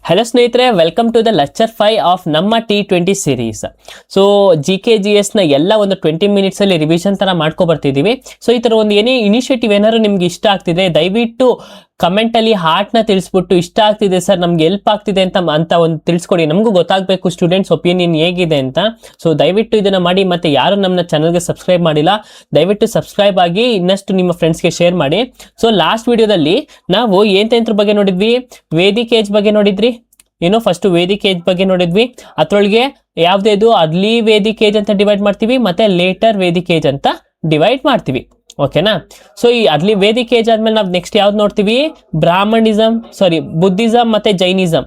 Hello ಸ್ನೇಹಿತರೆ, welcome to the lecture 5 of ನಮ್ಮ T20 series. So GKGS ನ ಎಲ್ಲ ಒಂದು 20 ಮಿನಿಟ್ಸ್ ಅಲ್ಲಿ ರಿವಿಷನ್ ತರ ಮಾಡ್ಕೊ ಬರ್ತಿದೀವಿ. ಸೊ ಈ ತರ ಒಂದು ಏನೇ ಇನಿಷಿಯೇಟಿವ್ ಏನಾದ್ರು ನಿಮ್ಗೆ ಇಷ್ಟ ಆಗ್ತಿದೆ, ದಯವಿಟ್ಟು ಕಮೆಂಟ್ ಅಲ್ಲಿ ಹಾರ್ಟ್ ನ ತಿಳಿಸ್ಬಿಟ್ಟು ಇಷ್ಟ ಆಗ್ತಿದೆ ಸರ್, ನಮ್ಗೆ ಹೆಲ್ಪ್ ಆಗ್ತಿದೆ ಅಂತ ಒಂದು ತಿಳಿಸ್ಕೊಡಿ. ನಮಗೂ ಗೊತ್ತಾಗಬೇಕು ಸ್ಟೂಡೆಂಟ್ಸ್ ಒಪಿನಿಯನ್ ಹೇಗಿದೆ ಅಂತ. ಸೊ ದಯವಿಟ್ಟು ಇದನ್ನ ಮಾಡಿ. ಮತ್ತೆ ಯಾರು ನಮ್ಮ ಚಾನಲ್ಗೆ ಸಬ್ಸ್ಕ್ರೈಬ್ ಮಾಡಿಲ್ಲ, ದಯವಿಟ್ಟು ಸಬ್ಸ್ಕ್ರೈಬ್ ಆಗಿ ಇನ್ನಷ್ಟು ನಿಮ್ಮ ಫ್ರೆಂಡ್ಸ್ಗೆ ಶೇರ್ ಮಾಡಿ. ಸೊ ಲಾಸ್ಟ್ ವಿಡಿಯೋದಲ್ಲಿ ನಾವು ಏಂತ್ರ ಬಗ್ಗೆ ನೋಡಿದ್ವಿ, ವೇದಿಕ್ ಏಜ್ ಬಗ್ಗೆ ನೋಡಿದ್ರಿ. ಏನೋ ಫಸ್ಟ್ ವೇದಿಕ್ ಏಜ್ ಬಗ್ಗೆ ನೋಡಿದ್ವಿ. ಅದ್ರೊಳಗೆ ಯಾವ್ದು ಅರ್ಲಿ ವೇದಿಕ್ ಏಜ್ ಅಂತ ಡಿವೈಡ್ ಮಾಡ್ತೀವಿ, ಮತ್ತೆ ಲೇಟರ್ ವೇದಿಕ್ ಏಜ್ ಅಂತ ಡಿವೈಡ್ ಮಾಡ್ತೀವಿ. ಓಕೆನಾ? ಸೊ ಈ ಅರ್ಲಿ ವೇದಿಕ್ ಏಜ್ ಆದ್ಮೇಲೆ ನಾವು ನೆಕ್ಸ್ಟ್ ಯಾವ್ದು ನೋಡ್ತೀವಿ, ಬುದ್ಧಿಸಮ್ ಮತ್ತೆ ಜೈನಿಸಮ್.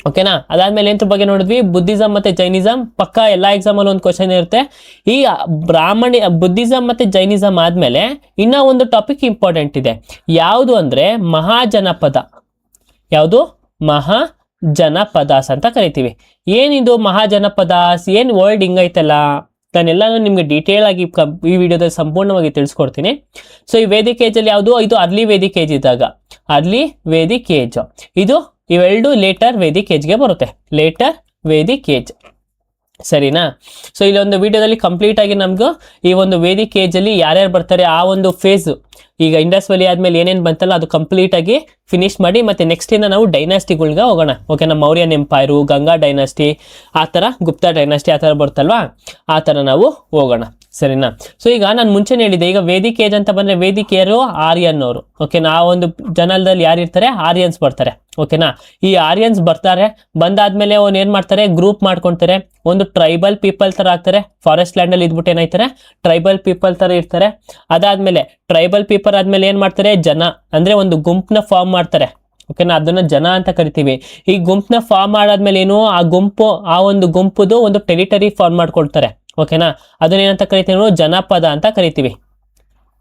ಓಕೆನಾ? ಅದಾದ್ಮೇಲೆ ಎಂತ್ರ ಬಗ್ಗೆ ನೋಡಿದ್ವಿ, ಬುದ್ಧಿಸಮ್ ಮತ್ತೆ ಜೈನಿಸಮ್. ಪಕ್ಕ ಎಲ್ಲಾ ಎಕ್ಸಾಮ್ ಅಲ್ಲಿ ಒಂದು ಕ್ವಶನ್ ಇರುತ್ತೆ. ಈ ಬುದ್ಧಿಸಮ್ ಮತ್ತೆ ಜೈನಿಸಮ್ ಆದ್ಮೇಲೆ ಇನ್ನ ಒಂದು ಟಾಪಿಕ್ ಇಂಪಾರ್ಟೆಂಟ್ ಇದೆ. ಯಾವುದು ಅಂದ್ರೆ ಮಹಾಜನಪದ. ಯಾವುದು? ಮಹಾಜನಪದಾಸ್ ಅಂತ ಕರಿತೀವಿ. ಏನಿದು ಮಹಾಜನಪದಾಸ್? ಏನ್ ವರ್ಡ್ ಹಿಂಗೈತಲ್ಲ, ನಾನೆಲ್ಲಾನು ನಿಮ್ಗೆ ಡೀಟೇಲ್ ಆಗಿ ಈ ವಿಡಿಯೋದಲ್ಲಿ ಸಂಪೂರ್ಣವಾಗಿ ತಿಳಿಸ್ಕೊಡ್ತೀನಿ. ಸೊ ಈ ವೇದಿಕ್ ಏಜ್ ಅಲ್ಲಿ ಯಾವುದು? ಇದು ಅರ್ಲಿ ವೇದಿಕ್ ಏಜ್ ಇದ್ದಾಗ, ಅರ್ಲಿ ವೇದಿಕ್ ಏಜ್. ಇದು ಇವೆರಡು ಲೇಟರ್ ವೇದಿಕ್ ಏಜ್ಗೆ ಬರುತ್ತೆ, ಲೇಟರ್ ವೇದಿಕ್ ಏಜ್. ಸರಿನಾ? ಸೊ ಇಲ್ಲಿ ಒಂದು ವಿಡಿಯೋದಲ್ಲಿ ಕಂಪ್ಲೀಟ್ ಆಗಿ ನಮ್ಗೆ ಈ ಒಂದು ವೇದಿಕ್ ಏಜ್ ಅಲ್ಲಿ ಯಾರ್ಯಾರು ಬರ್ತಾರೆ ಆ ಒಂದು ಫೇಸ್, ಈಗ ಇಂಡಸ್ ವ್ಯಾಲಿ ಆದ್ಮೇಲೆ ಏನೇನು ಬಂತಲ್ಲ ಅದು ಕಂಪ್ಲೀಟ್ ಆಗಿ ಫಿನಿಶ್ ಮಾಡಿ ಮತ್ತೆ ನೆಕ್ಸ್ಟ್ ಇಂದ ನಾವು ಡೈನಾಸ್ಟಿಗಳ್ಗೆ ಹೋಗೋಣ. ಓಕೆನಾ? ಮೌರ್ಯನ್ ಎಂಪೈರು, ಗಂಗಾ ಡೈನಾಸ್ಟಿ, ಆ ಥರ ಗುಪ್ತಾ ಡೈನಾಸ್ಟಿ, ಆ ಥರ ಬರ್ತಲ್ವಾ, ಆ ಥರ ನಾವು ಹೋಗೋಣ. ಸರಿನಾ? ಸೊ ಈಗ ನಾನು ಮುಂಚೆನೇ ಹೇಳಿದೆ, ಈಗ ವೇದಿಕ್ ಏಜ್ ಅಂತ ಬಂದ್ರೆ ವೇದಿಕ್ ಯಾರು? ಆರ್ಯನ್ ಅವರು. ಓಕೆನಾ? ಆ ಒಂದು ಜನದಲ್ಲಿ ಯಾರು ಇರ್ತಾರೆ? ಆರ್ಯನ್ಸ್ ಬರ್ತಾರೆ. ಓಕೆನಾ? ಈ ಆರ್ಯನ್ಸ್ ಬರ್ತಾರೆ, ಬಂದಾದ್ಮೇಲೆ ಅವ್ನು ಏನ್ ಮಾಡ್ತಾರೆ, ಗ್ರೂಪ್ ಮಾಡ್ಕೊಂತಾರೆ, ಒಂದು ಟ್ರೈಬಲ್ ಪೀಪಲ್ ತರ ಆಗ್ತಾರೆ. ಫಾರೆಸ್ಟ್ ಲ್ಯಾಂಡ್ ಅಲ್ಲಿ ಇದ್ಬಿಟ್ಟು ಏನಾಯ್ತಾರೆ, ಟ್ರೈಬಲ್ ಪೀಪಲ್ ತರ ಇರ್ತಾರೆ. ಅದಾದ್ಮೇಲೆ ಟ್ರೈಬಲ್ ಪೀಪಲ್ ಆದ್ಮೇಲೆ ಏನ್ ಮಾಡ್ತಾರೆ, ಜನ ಅಂದ್ರೆ ಒಂದು ಗುಂಪನ್ನ ಫಾರ್ಮ್ ಮಾಡ್ತಾರೆ. ಓಕೆನಾ? ಅದನ್ನ ಜನ ಅಂತ ಕರಿತೀವಿ. ಈ ಗುಂಪನ್ನ ಫಾರ್ಮ್ ಮಾಡಾದ್ಮೇಲೆ ಏನು, ಆ ಒಂದು ಗುಂಪುದು ಒಂದು ಟೆರಿಟರಿ ಫಾರ್ಮ್ ಮಾಡ್ಕೊಳ್ತಾರೆ. ಓಕೆನಾ? ಅದನ್ನೇನಂತ ಕರಿತೀವಿ ನಾವು? ಜನಪದ ಅಂತ ಕರಿತೀವಿ.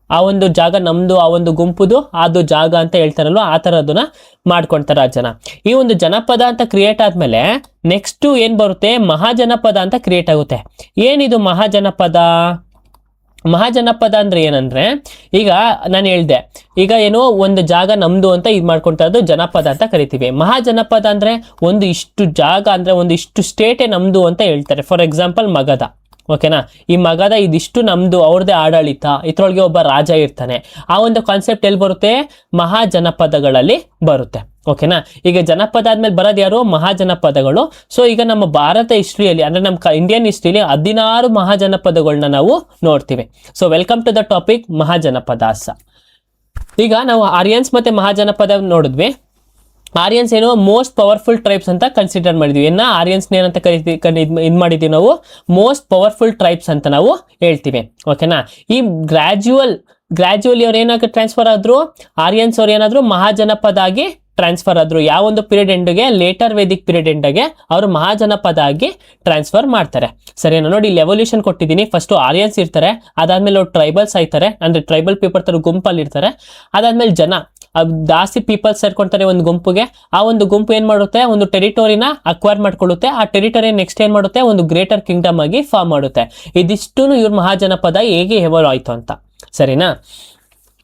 ಆ ಒಂದು ಜಾಗ ನಮ್ದು, ಆ ಒಂದು ಗುಂಪುದು ಅದು ಜಾಗ ಅಂತ ಹೇಳ್ತಾರಲ್ವ, ಆ ತರ ಅದನ್ನ ಮಾಡ್ಕೊಂತಾರೆ ಆ ಜನ. ಈ ಒಂದು ಜನಪದ ಅಂತ ಕ್ರಿಯೇಟ್ ಆದ್ಮೇಲೆ ನೆಕ್ಸ್ಟ್ ಏನ್ ಬರುತ್ತೆ, ಮಹಾಜನಪದ ಅಂತ ಕ್ರಿಯೇಟ್ ಆಗುತ್ತೆ. ಏನಿದು ಮಹಾಜನಪದ? ಮಹಾಜನಪದ ಅಂದ್ರೆ ಏನಂದ್ರೆ, ಈಗ ನಾನು ಹೇಳ್ದೆ, ಈಗ ಏನೋ ಒಂದು ಜಾಗ ನಮ್ದು ಅಂತ ಇದು ಮಾಡ್ಕೊಂತ ಇರೋದು ಜನಪದ ಅಂತ ಕರಿತೀವಿ. ಮಹಾಜನಪದ ಅಂದ್ರೆ ಒಂದು ಇಷ್ಟು ಜಾಗ ಅಂದ್ರೆ ಒಂದು ಇಷ್ಟು ಸ್ಟೇಟೇ ನಮ್ದು ಅಂತ ಹೇಳ್ತಾರೆ. For example Magadha. ಓಕೆನಾ? ಈ ಮಗಧ ಇದಿಷ್ಟು ನಮ್ದು, ಅವ್ರದೇ ಆಡಳಿತ, ಇದ್ರೊಳಗೆ ಒಬ್ಬ ರಾಜ ಇರ್ತಾನೆ. ಆ ಒಂದು ಕಾನ್ಸೆಪ್ಟ್ ಎಲ್ಲಿ ಬರುತ್ತೆ? ಮಹಾಜನಪದಗಳಲ್ಲಿ ಬರುತ್ತೆ. ಓಕೆನಾ? ಈಗ ಜನಪದ ಆದ್ಮೇಲೆ ಬರೋದು ಯಾರು? ಮಹಾಜನಪದಗಳು. ಸೊ ಈಗ ನಮ್ಮ ಭಾರತ ಹಿಸ್ಟ್ರಿಯಲ್ಲಿ ಅಂದ್ರೆ ನಮ್ಮ ಇಂಡಿಯನ್ ಹಿಸ್ಟ್ರಿಯಲ್ಲಿ 16 ಮಹಾಜನಪದಗಳನ್ನ ನಾವು ನೋಡ್ತೀವಿ. So welcome to the topic mahajanapadas. ಈಗ ನಾವು ಆರ್ಯನ್ಸ್ ಮತ್ತೆ ಮಹಾಜನಪದ ನೋಡಿದ್ವಿ. ಆರ್ಯನ್ಸ್ ಏನೋ ಮೋಸ್ಟ್ ಪವರ್ಫುಲ್ ಟ್ರೈಬ್ಸ್ ಅಂತ ಕನ್ಸಿಡರ್ ಮಾಡಿದ್ವಿ. ಆರ್ಯನ್ಸ್ ಏನಂತ ಇದ್ ಮಾಡಿದೀವಿ ನಾವು, ಮೋಸ್ಟ್ ಪವರ್ಫುಲ್ ಟ್ರೈಬ್ಸ್ ಅಂತ ನಾವು ಹೇಳ್ತೀವಿ. ಓಕೆನಾ? ಈ ಗ್ರಾಜುವಲಿ ಅವ್ರು ಏನಾಗ ಟ್ರಾನ್ಸ್ಫರ್ ಆದ್ರು, ಆರ್ಯನ್ಸ್ ಅವ್ರು ಏನಾದ್ರು ಮಹಾಜನಪದ ಆಗಿ ಟ್ರಾನ್ಸ್ಫರ್ ಆದ್ರು. ಯಾವ ಒಂದು ಪೀರಿಯಡ್ ಎಂಡ್ಗೆ, ಲೇಟರ್ ವೇದಿಕ್ ಪೀರಿಯಡ್ ಎಂಡ್ಗೆ ಅವರು ಮಹಾಜನಪದ ಆಗಿ ಟ್ರಾನ್ಸ್ಫರ್ ಮಾಡ್ತಾರೆ. ಸರಿನಾ? ನೋಡಿ, ಇಲ್ಲಿ ಎವಲ್ಯೂಷನ್ ಕೊಟ್ಟಿದ್ದೀನಿ. ಫಸ್ಟ್ ಆರ್ಯನ್ಸ್ ಇರ್ತಾರೆ, ಅದಾದ್ಮೇಲೆ ಅವ್ರು ಟ್ರೈಬಲ್ಸ್ ಆಯ್ತಾರೆ, ಅಂದ್ರೆ ಟ್ರೈಬಲ್ ಪೀಪಲ್ ತರ ಗುಂಪಲ್ಲಿ ಇರ್ತಾರೆ. ಅದಾದ್ಮೇಲೆ ಜನ ಜಾಸ್ತಿ ಪೀಪಲ್ಸ್ ಸೇರ್ಕೊಂತಾರೆ ಒಂದು ಗುಂಪಿಗೆ. ಆ ಒಂದು ಗುಂಪು ಏನ್ ಮಾಡುತ್ತೆ, ಒಂದು ಟೆರಿಟೋರಿನ ಅಕ್ವೈರ್ ಮಾಡ್ಕೊಳ್ಳುತ್ತೆ. ಆ ಟೆರಿಟೋರಿ ನೆಕ್ಸ್ಟ್ ಏನ್ ಮಾಡುತ್ತೆ, ಒಂದು ಗ್ರೇಟರ್ ಕಿಂಗ್ಡಮ್ ಆಗಿ ಫಾರ್ಮ್ ಮಾಡುತ್ತೆ. ಇದಿಷ್ಟು ಇವ್ರ ಮಹಾಜನಪದ ಹೇಗೆ ಎವಾಲ್ವ್ ಆಯ್ತು ಅಂತ. ಸರಿನಾ?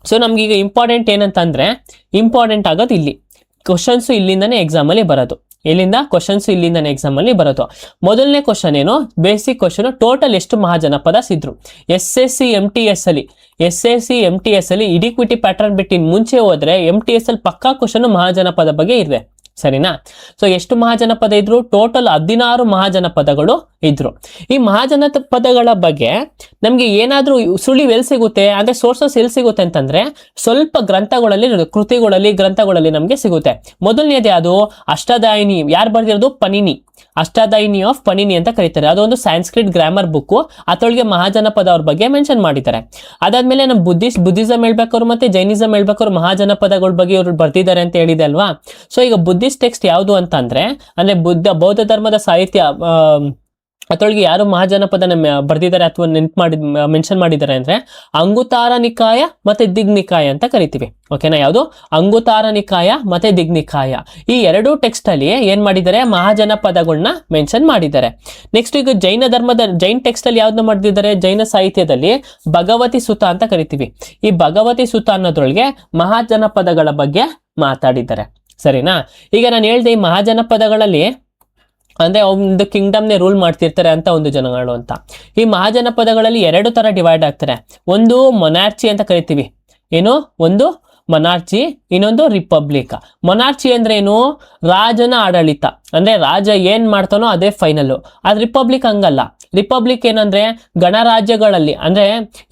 ಸೊ ನಮ್ಗೀಗ ಇಂಪಾರ್ಟೆಂಟ್ ಏನಂತಂದ್ರೆ, ಇಂಪಾರ್ಟೆಂಟ್ ಆಗೋದು ಇಲ್ಲಿ ಕ್ವಶನ್ಸ್ ಇಲ್ಲಿಂದಾನೇ ಎಕ್ಸಾಮ್ ಅಲ್ಲಿ ಬರೋದು. ಇಲ್ಲಿಂದ ಕ್ವಶನ್ಸ್ ಇಲ್ಲಿಂದಾನೆ ಎಕ್ಸಾಮ್ ಅಲ್ಲಿ ಬರೋದು. ಮೊದಲನೇ ಕ್ವಶನ್ ಏನು, ಬೇಸಿಕ್ ಕ್ವಶನ್, ಟೋಟಲ್ ಎಷ್ಟು ಮಹಾಜನಪದಾಸ್ ಇದ್ರು? SSC MTS ಅಲ್ಲಿ ಇಡಿಕ್ವಿಟಿ ಪ್ಯಾಟರ್ನ್ ಬಿಟ್ಟು ಮುಂಚೆ ಹೋದ್ರೆ MTS ಅಲ್ಲಿ ಪಕ್ಕಾ ಕ್ವಶನ್ ಮಹಾಜನಪದ ಬಗ್ಗೆ ಇದೆ. ಸರಿನಾ? ಸೊ ಎಷ್ಟು ಮಹಾಜನಪದ ಇದ್ರು? ಟೋಟಲ್ 16 ಮಹಾಜನಪದಗಳು ಇದ್ರು. ಈ ಮಹಾಜನಪದಗಳ ಬಗ್ಗೆ ನಮ್ಗೆ ಏನಾದ್ರೂ ಸುಳಿವು ಎಲ್ಲಿ ಸಿಗುತ್ತೆ ಅಂದ್ರೆ, ಸೋರ್ಸಸ್ ಎಲ್ಲಿ ಸಿಗುತ್ತೆ ಅಂತಂದ್ರೆ, ಸ್ವಲ್ಪ ಗ್ರಂಥಗಳಲ್ಲಿ ನಮ್ಗೆ ಸಿಗುತ್ತೆ. ಮೊದಲನೇದು ಯಾವುದು? ಅಷ್ಟಾದಾಯಿನಿ. ಯಾರು ಬರ್ದಿರೋದು? ಪನಿನಿ. ಅಷ್ಟಾದಾಯಿನಿ ಆಫ್ ಪನಿನಿ ಅಂತ ಕರೀತಾರೆ. ಅದೊಂದು ಸ್ಯಾನ್ಸ್ಕ್ರಿಟ್ ಗ್ರಾಮರ್ ಬುಕ್. ಅದರೊಳಗೆ ಮಹಾಜನಪದ ಅವ್ರ ಬಗ್ಗೆ ಮೆನ್ಷನ್ ಮಾಡಿದ್ದಾರೆ. ಅದಾದ್ಮೇಲೆ ನಮ್ಮ ಬುದ್ಧಿಸಮ್ ಹೇಳ್ಬೇಕಾದ್ರು ಮತ್ತೆ ಜೈನಿಸಮ್ ಹೇಳ್ಬೇಕಾದ್ರು ಮಹಾಜನಪದಗಳ ಬಗ್ಗೆ ಇವ್ರು ಬರ್ತಿದ್ದಾರೆ ಅಂತ ಹೇಳಿದೆ ಅಲ್ವಾ. ಸೊ ಈಗ ಬುದ್ಧಿಸ್ಟ್ ಟೆಕ್ಸ್ಟ್ ಯಾವುದು ಅಂತಂದ್ರೆ, ಅಂದ್ರೆ ಬೌದ್ಧ ಧರ್ಮದ ಸಾಹಿತ್ಯ, ಅದರೊಳಗೆ ಯಾರು ಮಹಾಜನಪದನ ಬರ್ದಿದ್ದಾರೆ ಅಥವಾ ಮೆನ್ಷನ್ ಮಾಡಿದ್ದಾರೆ ಅಂದ್ರೆ, ಅಂಗುತಾರ ನಿಕಾಯ ಮತ್ತೆ ದಿಗ್ನಿಕಾಯ ಅಂತ ಕರಿತೀವಿ. ಓಕೆನಾ? ಯಾವುದು? ಅಂಗುತಾರ ನಿಕಾಯ ಮತ್ತೆ ದಿಗ್ನಿಕಾಯ. ಈ ಎರಡು ಟೆಕ್ಸ್ಟ್ ಅಲ್ಲಿ ಏನ್ ಮಾಡಿದ್ದಾರೆ, ಮಹಾಜನಪದಗಳನ್ನ ಮೆನ್ಷನ್ ಮಾಡಿದ್ದಾರೆ. ನೆಕ್ಸ್ಟ್ ಈಗ ಜೈನ್ ಟೆಕ್ಸ್ಟ್ ಅಲ್ಲಿ ಯಾವ್ದನ್ನ ಮಾಡಿದ್ದಾರೆ, ಜೈನ ಸಾಹಿತ್ಯದಲ್ಲಿ ಭಗವತಿ ಸುತ ಅಂತ ಕರಿತೀವಿ. ಈ ಭಗವತಿ ಸುತ ಅನ್ನೋದ್ರೊಳಗೆ ಮಹಾಜನಪದಗಳ ಬಗ್ಗೆ ಮಾತಾಡಿದ್ದಾರೆ. ಸರಿನಾ. ಈಗ ನಾನು ಹೇಳ್ದೆ ಈ ಮಹಾಜನಪದಗಳಲ್ಲಿ ಅಂದ್ರೆ ಒಂದು ಕಿಂಗ್ಡಮ್ನೇ ರೂಲ್ ಮಾಡ್ತಿರ್ತಾರೆ ಅಂತ ಒಂದು ಜನಗಳು ಅಂತ. ಈ ಮಹಾಜನಪದಗಳಲ್ಲಿ 2 ತರ ಡಿವೈಡ್ ಆಗ್ತಾರೆ. ಒಂದು ಮೊನಾರ್ಚಿ ಅಂತ ಕರಿತೀವಿ, ಏನು ಒಂದು ಮೊನಾರ್ಚಿ, ಇನ್ನೊಂದು ರಿಪಬ್ಲಿಕ್. ಮೊನಾರ್ಚಿ ಅಂದ್ರೆ ಏನು, ರಾಜನ ಆಡಳಿತ, ಅಂದ್ರೆ ರಾಜ ಏನ್ ಮಾಡ್ತಾನೋ ಅದೇ ಫೈನಲ್. ಆದ್ರೆ ರಿಪಬ್ಲಿಕ್ ಹಂಗಲ್ಲ. ರಿಪಬ್ಲಿಕ್ ಏನಂದ್ರೆ ಗಣರಾಜ್ಯಗಳಲ್ಲಿ ಅಂದ್ರೆ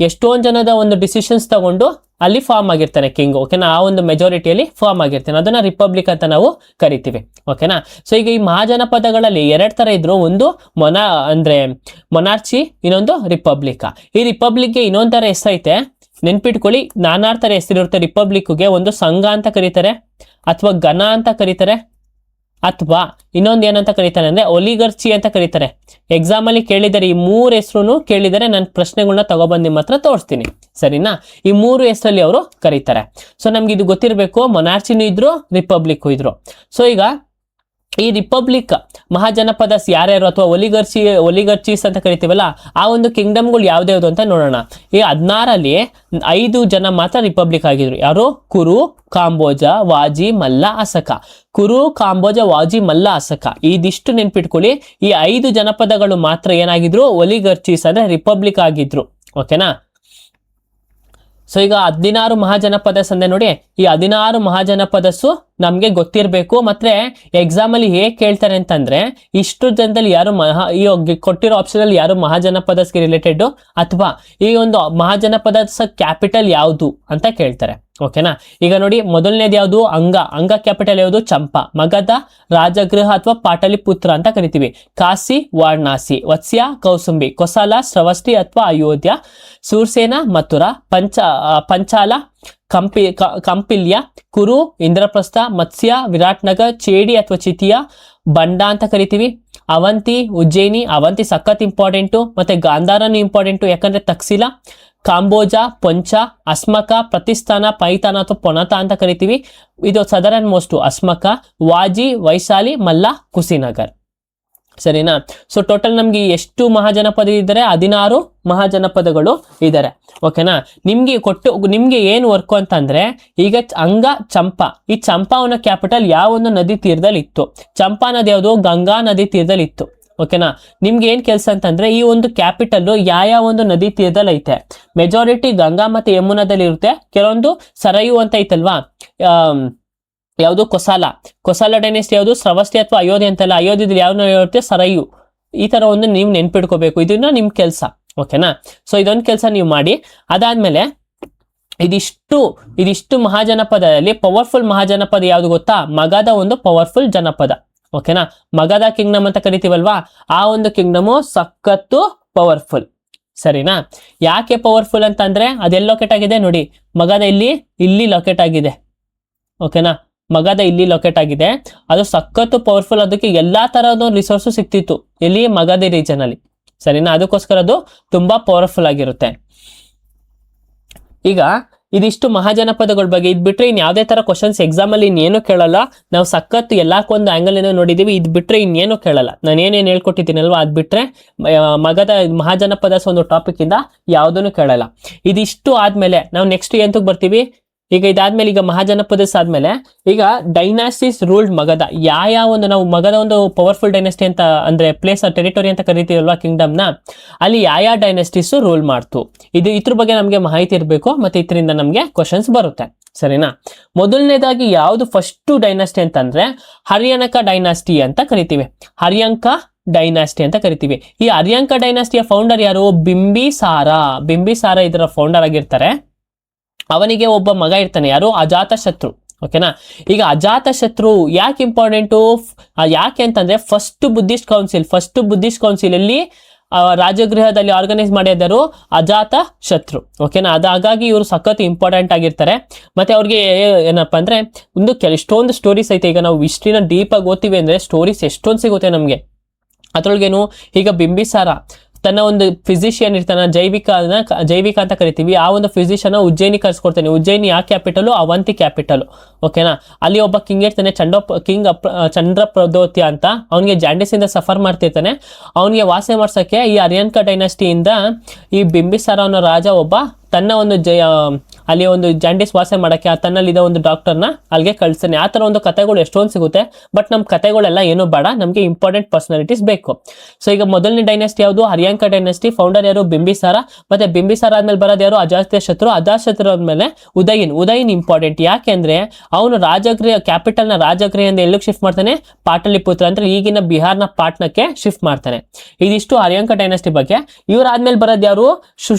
ಎಷ್ಟೊಂದ್ ಜನದ ಒಂದು ಡಿಸಿಷನ್ಸ್ ತಗೊಂಡು ಅಲ್ಲಿ ಫಾರ್ಮ್ ಆಗಿರ್ತಾನೆ ಕಿಂಗ್, ಓಕೆನಾ, ಆ ಒಂದು ಮೆಜಾರಿಟಿಯಲ್ಲಿ ಫಾರ್ಮ್ ಆಗಿರ್ತಾನೆ, ಅದನ್ನ ರಿಪಬ್ಲಿಕ್ ಅಂತ ನಾವು ಕರಿತೀವಿ, ಓಕೆನಾ. ಸೊ ಈಗ ಈ ಮಹಾಜನಪದಗಳಲ್ಲಿ 2 ತರ ಇದ್ರು, ಒಂದು ಅಂದ್ರೆ ಮೊನಾರ್ಚಿ, ಇನ್ನೊಂದು ರಿಪಬ್ಲಿಕ್. ಈ ರಿಪಬ್ಲಿಕ್ಗೆ ಇನ್ನೊಂದ್ ತರ ಹೆಸರೈತೆ, ನೆನ್ಪಿಟ್ಕೊಳ್ಳಿ. ನಾನಾರ್ ತರ ಹೆಸರಿರುತ್ತೆ ರಿಪಬ್ಲಿಕ್ಗೆ. ಒಂದು ಸಂಘ ಅಂತ ಕರೀತಾರೆ, ಅಥವಾ ಗಣ ಅಂತ ಕರೀತಾರೆ, ಅಥವಾ ಇನ್ನೊಂದು ಏನಂತ ಕರೀತಾರೆ ಅಂದ್ರೆ ಒಲಿಗರ್ಚಿ ಅಂತ ಕರೀತಾರೆ. ಎಕ್ಸಾಮ್ ಅಲ್ಲಿ ಕೇಳಿದರೆ ಈ 3 ಹೆಸರು ಕೇಳಿದರೆ ನಾನು ಪ್ರಶ್ನೆಗಳನ್ನ ತಗೊಬಂದು ನಿಮ್ಮ ಹತ್ರ ತೋರಿಸ್ತೀನಿ, ಸರಿನಾ. ಈ 3 ಹೆಸರಲ್ಲಿ ಅವರು ಕರೀತಾರೆ. ಸೊ ನಮ್ಗೆ ಇದು ಗೊತ್ತಿರಬೇಕು, ಮೊನಾರ್ಚಿನೂ ಇದ್ರು, ರಿಪಬ್ಲಿಕ್ ಇದ್ರು. ಸೊ ಈಗ ಈ ರಿಪಬ್ಲಿಕ್ ಮಹಾಜನಪದಸ್ ಯಾರ್ಯಾರು ಅಥವಾ ಒಲಿಗರ್ಚೀಸ್ ಅಂತ ಕರಿತೀವಲ್ಲ, ಆ ಒಂದು ಕಿಂಗ್ಡಮ್ಗಳು ಯಾವ್ದ್ಯಾವ್ದು ಅಂತ ನೋಡೋಣ. ಈ 16ರಲ್ಲಿ 5 ಜನ ಮಾತ್ರ ರಿಪಬ್ಲಿಕ್ ಆಗಿದ್ರು. ಯಾರು? ಕುರು, ಕಾಂಬೋಜ, ವಾಜಿ, ಮಲ್ಲ, ಅಸಕ. ಕುರು, ಕಾಂಬೋಜ, ವಾಜಿ, ಮಲ್ಲ, ಅಸಕ, ಇದಿಷ್ಟು ನೆನ್ಪಿಟ್ಕೊಳ್ಳಿ. ಈ 5 ಜನಪದಗಳು ಮಾತ್ರ ಏನಾಗಿದ್ರು, ಒಲಿಗರ್ಚೀಸ್ ಅಂದ್ರೆ ರಿಪಬ್ಲಿಕ್ ಆಗಿದ್ರು, ಓಕೆನಾ. ಸೊ ಈಗ 16 ಮಹಾಜನಪದಸ್ ಅಂದ್ರೆ ನೋಡಿ, ಈ 16 ಮಹಾಜನಪದಸ್ಸು ನಮ್ಗೆ ಗೊತ್ತಿರಬೇಕು. ಮತ್ತೆ ಎಕ್ಸಾಮ್ ಅಲ್ಲಿ ಹೇಗೆ ಕೇಳ್ತಾರೆ ಅಂತಂದ್ರೆ, ಇಷ್ಟು ಜನದಲ್ಲಿ ಯಾರು ಈ ಕೊಟ್ಟಿರೋ ಆಪ್ಷನ್ ಅಲ್ಲಿ ಯಾರು ಮಹಾಜನಪದಸ್ಗೆ ರಿಲೇಟೆಡ್, ಅಥವಾ ಈ ಒಂದು ಮಹಾಜನಪದಸ್ ಕ್ಯಾಪಿಟಲ್ ಯಾವುದು ಅಂತ ಕೇಳ್ತಾರೆ, ಓಕೆನಾ. ಈಗ ನೋಡಿ, ಮೊದಲನೇದು ಯಾವುದು, ಅಂಗ ಕ್ಯಾಪಿಟಲ್ ಯಾವುದು, ಚಂಪಾ. ಮಗಧ, ರಾಜಗೃಹ ಅಥವಾ ಪಾಟಲಿಪುತ್ರ ಅಂತ ಕರಿತೀವಿ. ಕಾಶಿ, ವಾರಣಾಸಿ. ವತ್ಸ್ಯ, ಕೌಸುಂಬಿ. ಕೊಸಲ, ಶ್ರವಸ್ತಿ ಅಥವಾ ಅಯೋಧ್ಯ. ಸೂರ್ಸೇನ, ಮಥುರಾ. ಪಂಚಾಲ, ಕಂಪಿಲ್ಯ. ಕುರು, ಇಂದ್ರಪ್ರಸ್ಥ. ಮತ್ಸ್ಯ, ವಿರಾಟ್ನಗರ್. ಚೇಡಿ ಅಥವಾ ಚಿತಿಯಾ, ಬಂಡ ಅಂತ ಕರಿತೀವಿ. ಅವಂತಿ, ಉಜ್ಜಯಿನಿ. ಅವಂತಿ ಸಖತ್ ಇಂಪಾರ್ಟೆಂಟು, ಮತ್ತೆ ಗಾಂಧಾರನು ಇಂಪಾರ್ಟೆಂಟು, ಯಾಕಂದ್ರೆ ತಕ್ಷಿಲ. ಕಾಂಬೋಜ, ಪೊಂಚ. ಅಸ್ಮಕ, ಪ್ರತಿಸ್ಥಾನ, ಪೈತಾನ ಅಥವಾ ಪೊನತ ಅಂತ ಕರಿತೀವಿ. ಇದು ಸದರನ್ ಮೋಸ್ಟ್ ಅಸ್ಮಕ. ವಾಜಿ, ವೈಶಾಲಿ, ಮಲ್ಲ, ಕುಸಿನಗರ್, ಸರಿನಾ. ಸೊ ಟೋಟಲ್ ನಮ್ಗೆ ಎಷ್ಟು ಮಹಾಜನಪದ ಇದ್ದಾರೆ? 16 ಮಹಾಜನಪದಗಳು ಇದ್ದಾರೆ, ಓಕೆನಾ. ನಿಮ್ಗೆ ಏನು ವರ್ಕ್ ಅಂತಂದ್ರೆ, ಈಗ ಅಂಗ, ಚಂಪಾ. ಈ ಚಂಪಾವನ ಕ್ಯಾಪಿಟಲ್ ಯಾವ ಒಂದು ನದಿ ತೀರದಲ್ಲಿ ಇತ್ತು? ಚಂಪಾ ನದಿ ಯಾವುದು? ಗಂಗಾ ನದಿ ತೀರದಲ್ಲಿ ಇತ್ತು, ಓಕೆನಾ. ನಿಮ್ಗೆ ಏನ್ ಕೆಲಸ ಅಂತಂದ್ರೆ, ಈ ಒಂದು ಕ್ಯಾಪಿಟಲ್ ಯಾವ ಒಂದು ನದಿ ತೀರದಲ್ಲಿ ಐತೆ? ಮೆಜಾರಿಟಿ ಗಂಗಾ ಮತ್ತೆ ಯಮುನಾದಲ್ಲಿ ಇರುತ್ತೆ. ಕೆಲವೊಂದು ಸರಯು ಅಂತ ಐತಲ್ವಾ, ಯಾವುದು? ಕೊಸಾಲ ಡೈನೆಸ್ಟಿ ಯಾವುದು? ಶ್ರವಸ್ತಿ ಅಥವಾ ಅಯೋಧ್ಯೆ ಅಂತಲ್ಲ. ಅಯೋಧ್ಯದಲ್ಲಿ ಯಾವ ಇರುತ್ತೆ? ಸರಯು. ಈ ತರ ಒಂದು ನೀವು ನೆನ್ಪಿಟ್ಕೋಬೇಕು, ಇದನ್ನ ನಿಮ್ ಕೆಲಸ, ಓಕೆನಾ. ಸೊ ಇದೊಂದು ಕೆಲಸ ನೀವು ಮಾಡಿ. ಅದಾದ್ಮೇಲೆ ಇದಿಷ್ಟು ಮಹಾಜನಪದದಲ್ಲಿ ಪವರ್ಫುಲ್ ಮಹಾಜನಪದ ಯಾವ್ದು ಗೊತ್ತಾ? ಮಗಧ ಒಂದು ಪವರ್ಫುಲ್ ಜನಪದ, ಓಕೆನಾ. ಮಗಧ ಕಿಂಗ್ಡಮ್ ಅಂತ ಕರಿತೀವಲ್ವಾ, ಆ ಒಂದು ಕಿಂಗ್ಡಮು ಸಖತ್ತು ಪವರ್ಫುಲ್, ಸರಿನಾ. ಯಾಕೆ ಪವರ್ಫುಲ್ ಅಂತ ಅಂದ್ರೆ, ಅದೆಲ್ಲ ಲೊಕೇಟ್ ಆಗಿದೆ ನೋಡಿ, ಮಗಧ ಇಲ್ಲಿ ಲೊಕೇಟ್ ಆಗಿದೆ, ಓಕೆನಾ. ಮಗಧ ಇಲ್ಲಿ ಲೊಕೇಟ್ ಆಗಿದೆ, ಅದು ಸಖತ್ತು ಪವರ್ಫುಲ್. ಅದಕ್ಕೆ ಎಲ್ಲಾ ತರಹದ ರಿಸೋರ್ಸು ಸಿಕ್ತಿತ್ತು ಇಲ್ಲಿ ಮಗಧ ರೀಜನ್ ಅಲ್ಲಿ, ಸರಿನಾ. ಅದಕ್ಕೋಸ್ಕರ ಅದು ತುಂಬಾ ಪವರ್ಫುಲ್ ಆಗಿರುತ್ತೆ. ಈಗ ಇದಿಷ್ಟು ಮಹಾಜನಪದಗಳ ಬಗ್ಗೆ. ಇದ್ ಬಿಟ್ರೆ ಇನ್ ಯಾವ್ದೇ ತರ ಕ್ವಶನ್ಸ್ ಎಕ್ಸಾಮ್ ಅಲ್ಲಿ ಇನ್ನೇನು ಕೇಳಲ್ಲ. ನಾವು ಸಖತ್ ಎಲ್ಲಕ್ಕೊಂದು ಆಂಗಲ್ ಏನೋ ನೋಡಿದೀವಿ. ಇದ್ ಬಿಟ್ರೆ ಇನ್ನೇನು ಕೇಳಲ್ಲ. ನಾನು ಏನೇನು ಹೇಳ್ಕೊಟ್ಟಿದ್ದೀನಲ್ವಾ, ಅದ್ ಬಿಟ್ರೆ ಮಗಧ ಮಹಾಜನಪದ ಒಂದು ಟಾಪಿಕ್ ಇಂದ ಯಾವ್ದನ್ನು ಕೇಳಲ್ಲ. ಇದಿಷ್ಟು ಆದ್ಮೇಲೆ ನಾವು ನೆಕ್ಸ್ಟ್ ಎಂತಕ್ಕೆ ಬರ್ತೀವಿ? ಈಗ ಇದಾದ್ಮೇಲೆ, ಈಗ ಮಹಾಜನಪದಸ್ ಆದ್ಮೇಲೆ ಈಗ ಡೈನಾಸ್ಟೀಸ್ ರೂಲ್ಡ್ ಮಗಧ. ಯಾವ ಒಂದು ನಾವು ಮಗಧ ಒಂದು ಪವರ್ಫುಲ್ ಡೈನಾಸ್ಟಿ ಅಂತ ಅಂದ್ರೆ ಪ್ಲೇಸ್ ಟೆರಿಟರಿ ಅಂತ ಕರಿತೀವಲ್ವಾ ಕಿಂಗ್ಡಮ್ ನ, ಅಲ್ಲಿ ಯಾವ ಡೈನಾಸ್ಟೀಸ್ ರೂಲ್ ಮಾಡ್ತು, ಇದ್ರ ಬಗ್ಗೆ ನಮ್ಗೆ ಮಾಹಿತಿ ಇರಬೇಕು. ಮತ್ತೆ ಇದರಿಂದ ನಮ್ಗೆ ಕ್ವಶನ್ಸ್ ಬರುತ್ತೆ, ಸರಿನಾ. ಮೊದಲನೇದಾಗಿ ಯಾವ್ದು ಫಸ್ಟ್ ಡೈನಾಸ್ಟಿ ಅಂತಂದ್ರೆ ಹರ್ಯನಕ ಡೈನಾಸ್ಟಿ ಅಂತ ಕರಿತೀವಿ. ಹರ್ಯಂಕ ಡೈನಾಸ್ಟಿ ಅಂತ ಕರಿತೀವಿ. ಈ ಹರ್ಯಂಕ ಡೈನಾಸ್ಟಿಯ ಫೌಂಡರ್ ಯಾರು? ಬಿಂಬಿಸಾರ ಇದರ ಫೌಂಡರ್ ಆಗಿರ್ತಾರೆ. ಅವನಿಗೆ ಒಬ್ಬ ಮಗ ಇರ್ತಾನೆ, ಯಾರು? ಅಜಾತ ಶತ್ರು, ಓಕೆನಾ. ಈಗ ಅಜಾತ ಶತ್ರು ಯಾಕೆ ಇಂಪಾರ್ಟೆಂಟು? ಯಾಕೆ ಅಂತಂದ್ರೆ ಫಸ್ಟ್ ಬುದ್ಧಿಸ್ಟ್ ಕೌನ್ಸಿಲ್ ಅಲ್ಲಿ ರಾಜಗೃಹದಲ್ಲಿ ಆರ್ಗನೈಸ್ ಮಾಡಿದರು ಅಜಾತ ಶತ್ರು, ಓಕೆನಾ. ಹಾಗಾಗಿ ಇವರು ಸಖತ್ ಇಂಪಾರ್ಟೆಂಟ್ ಆಗಿರ್ತಾರೆ. ಮತ್ತೆ ಅವ್ರಿಗೆ ಏನಪ್ಪಾ ಅಂದ್ರೆ ಎಷ್ಟೊಂದು ಸ್ಟೋರೀಸ್ ಐತೆ. ಈಗ ನಾವು ಹಿಸ್ಟ್ರಿನ ಡೀಪ್ ಆಗಿ ಓದ್ತೀವಿ ಅಂದ್ರೆ ಸ್ಟೋರೀಸ್ ಎಷ್ಟೊಂದು ಸಿಗುತ್ತೆ ನಮ್ಗೆ. ಅದ್ರೊಳಗೇನು, ಈಗ ಬಿಂಬಿಸಾರ ತನ್ನ ಒಂದು ಫಿಸಿಷಿಯನ್ ಇರ್ತಾನೆ, ಜೈವಿಕ ಅಂತ ಕರಿತೀವಿ. ಆ ಒಂದು ಫಿಸಿಷಿಯನ್ ಉಜ್ಜಯಿನಿ ಕರ್ಸ್ಕೊಡ್ತಾನೆ. ಉಜ್ಜಯಿನಿ ಯಾವ ಕ್ಯಾಪಿಟಲ್? ಅವಂತಿ ಕ್ಯಾಪಿಟಲ್, ಓಕೆನಾ. ಅಲ್ಲಿ ಒಬ್ಬ ಕಿಂಗ್ ಇರ್ತಾನೆ, ಚಂದ್ರಪ್ರದೋತ್ಯ ಅಂತ. ಅವನಿಗೆ ಜಾಂಡಿಸ್ ಇಂದ ಸಫರ್ ಮಾಡ್ತಿರ್ತಾನೆ. ಅವನಿಗೆ ವಾಸ ಮಾಡ್ಸಕ್ಕೆ ಈ ಹರ್ಯಂಕ ಡೈನಾಸ್ಟಿಯಿಂದ ಈ ಬಿಂಬಿಸಾರ ಅನ್ನೋ ರಾಜ ಒಬ್ಬ ತನ್ನ ಒಂದು ಅಲ್ಲಿ ಒಂದು ಜಾಂಡಿಸ್ ವಾಸೆ ಮಾಡಕ್ಕೆ ತನ್ನಲ್ಲಿದ್ದ ಒಂದು ಡಾಕ್ಟರ್ನ ಅಲ್ಲಿಗೆ ಕಳ್ಸ್ತಾನೆ. ಆ ತರ ಒಂದು ಕಥೆಗಳು ಎಷ್ಟೊಂದು ಸಿಗುತ್ತೆ. ಬಟ್ ನಮ್ಮ ಕಥೆಗಳೆಲ್ಲ ಏನು ಬೇಡ, ನಮಗೆ ಇಂಪಾರ್ಟೆಂಟ್ ಪರ್ಸನಾಲಿಟೀಸ್ ಬೇಕು. ಸೊ ಈಗ ಮೊದಲನೇ ಡೈನೆಸ್ಟಿ ಯಾವುದು? ಹರ್ಯಾಂಕ ಡೈನೆಸ್ಟಿ. ಫೌಂಡರ್ ಯಾರು? ಬಿಂಬಿಸಾರ. ಮತ್ತೆ ಬಿಂಬಿಸಾರ ಆದ್ಮೇಲೆ ಬರೋದು ಯಾರು? ಅಜಾತಶತ್ರು. ಅಜಾತಶತ್ರು ಆದ್ಮೇಲೆ ಉದಯನ್ ಇಂಪಾರ್ಟೆಂಟ್. ಯಾಕೆಂದ್ರೆ ಅವನು ರಾಜಗೃಹ ಕ್ಯಾಪಿಟಲ್ ನ ರಾಜಗೃಹದಿಂದ ಎಲ್ಲಿಗೆ ಶಿಫ್ಟ್ ಮಾಡ್ತಾನೆ? ಪಾಟಲಿಪುತ್ರ ಅಂದ್ರೆ ಈಗಿನ ಬಿಹಾರ್ನ ಪಾಟ್ನಕ್ಕೆ ಶಿಫ್ಟ್ ಮಾಡ್ತಾನೆ. ಇದಿಷ್ಟು ಹರ್ಯಾಂಕ ಡೈನೆಸ್ಟಿ ಬಗ್ಗೆ. ಇವರಾದ್ಮೇಲೆ ಬರೋದು ಯಾರು?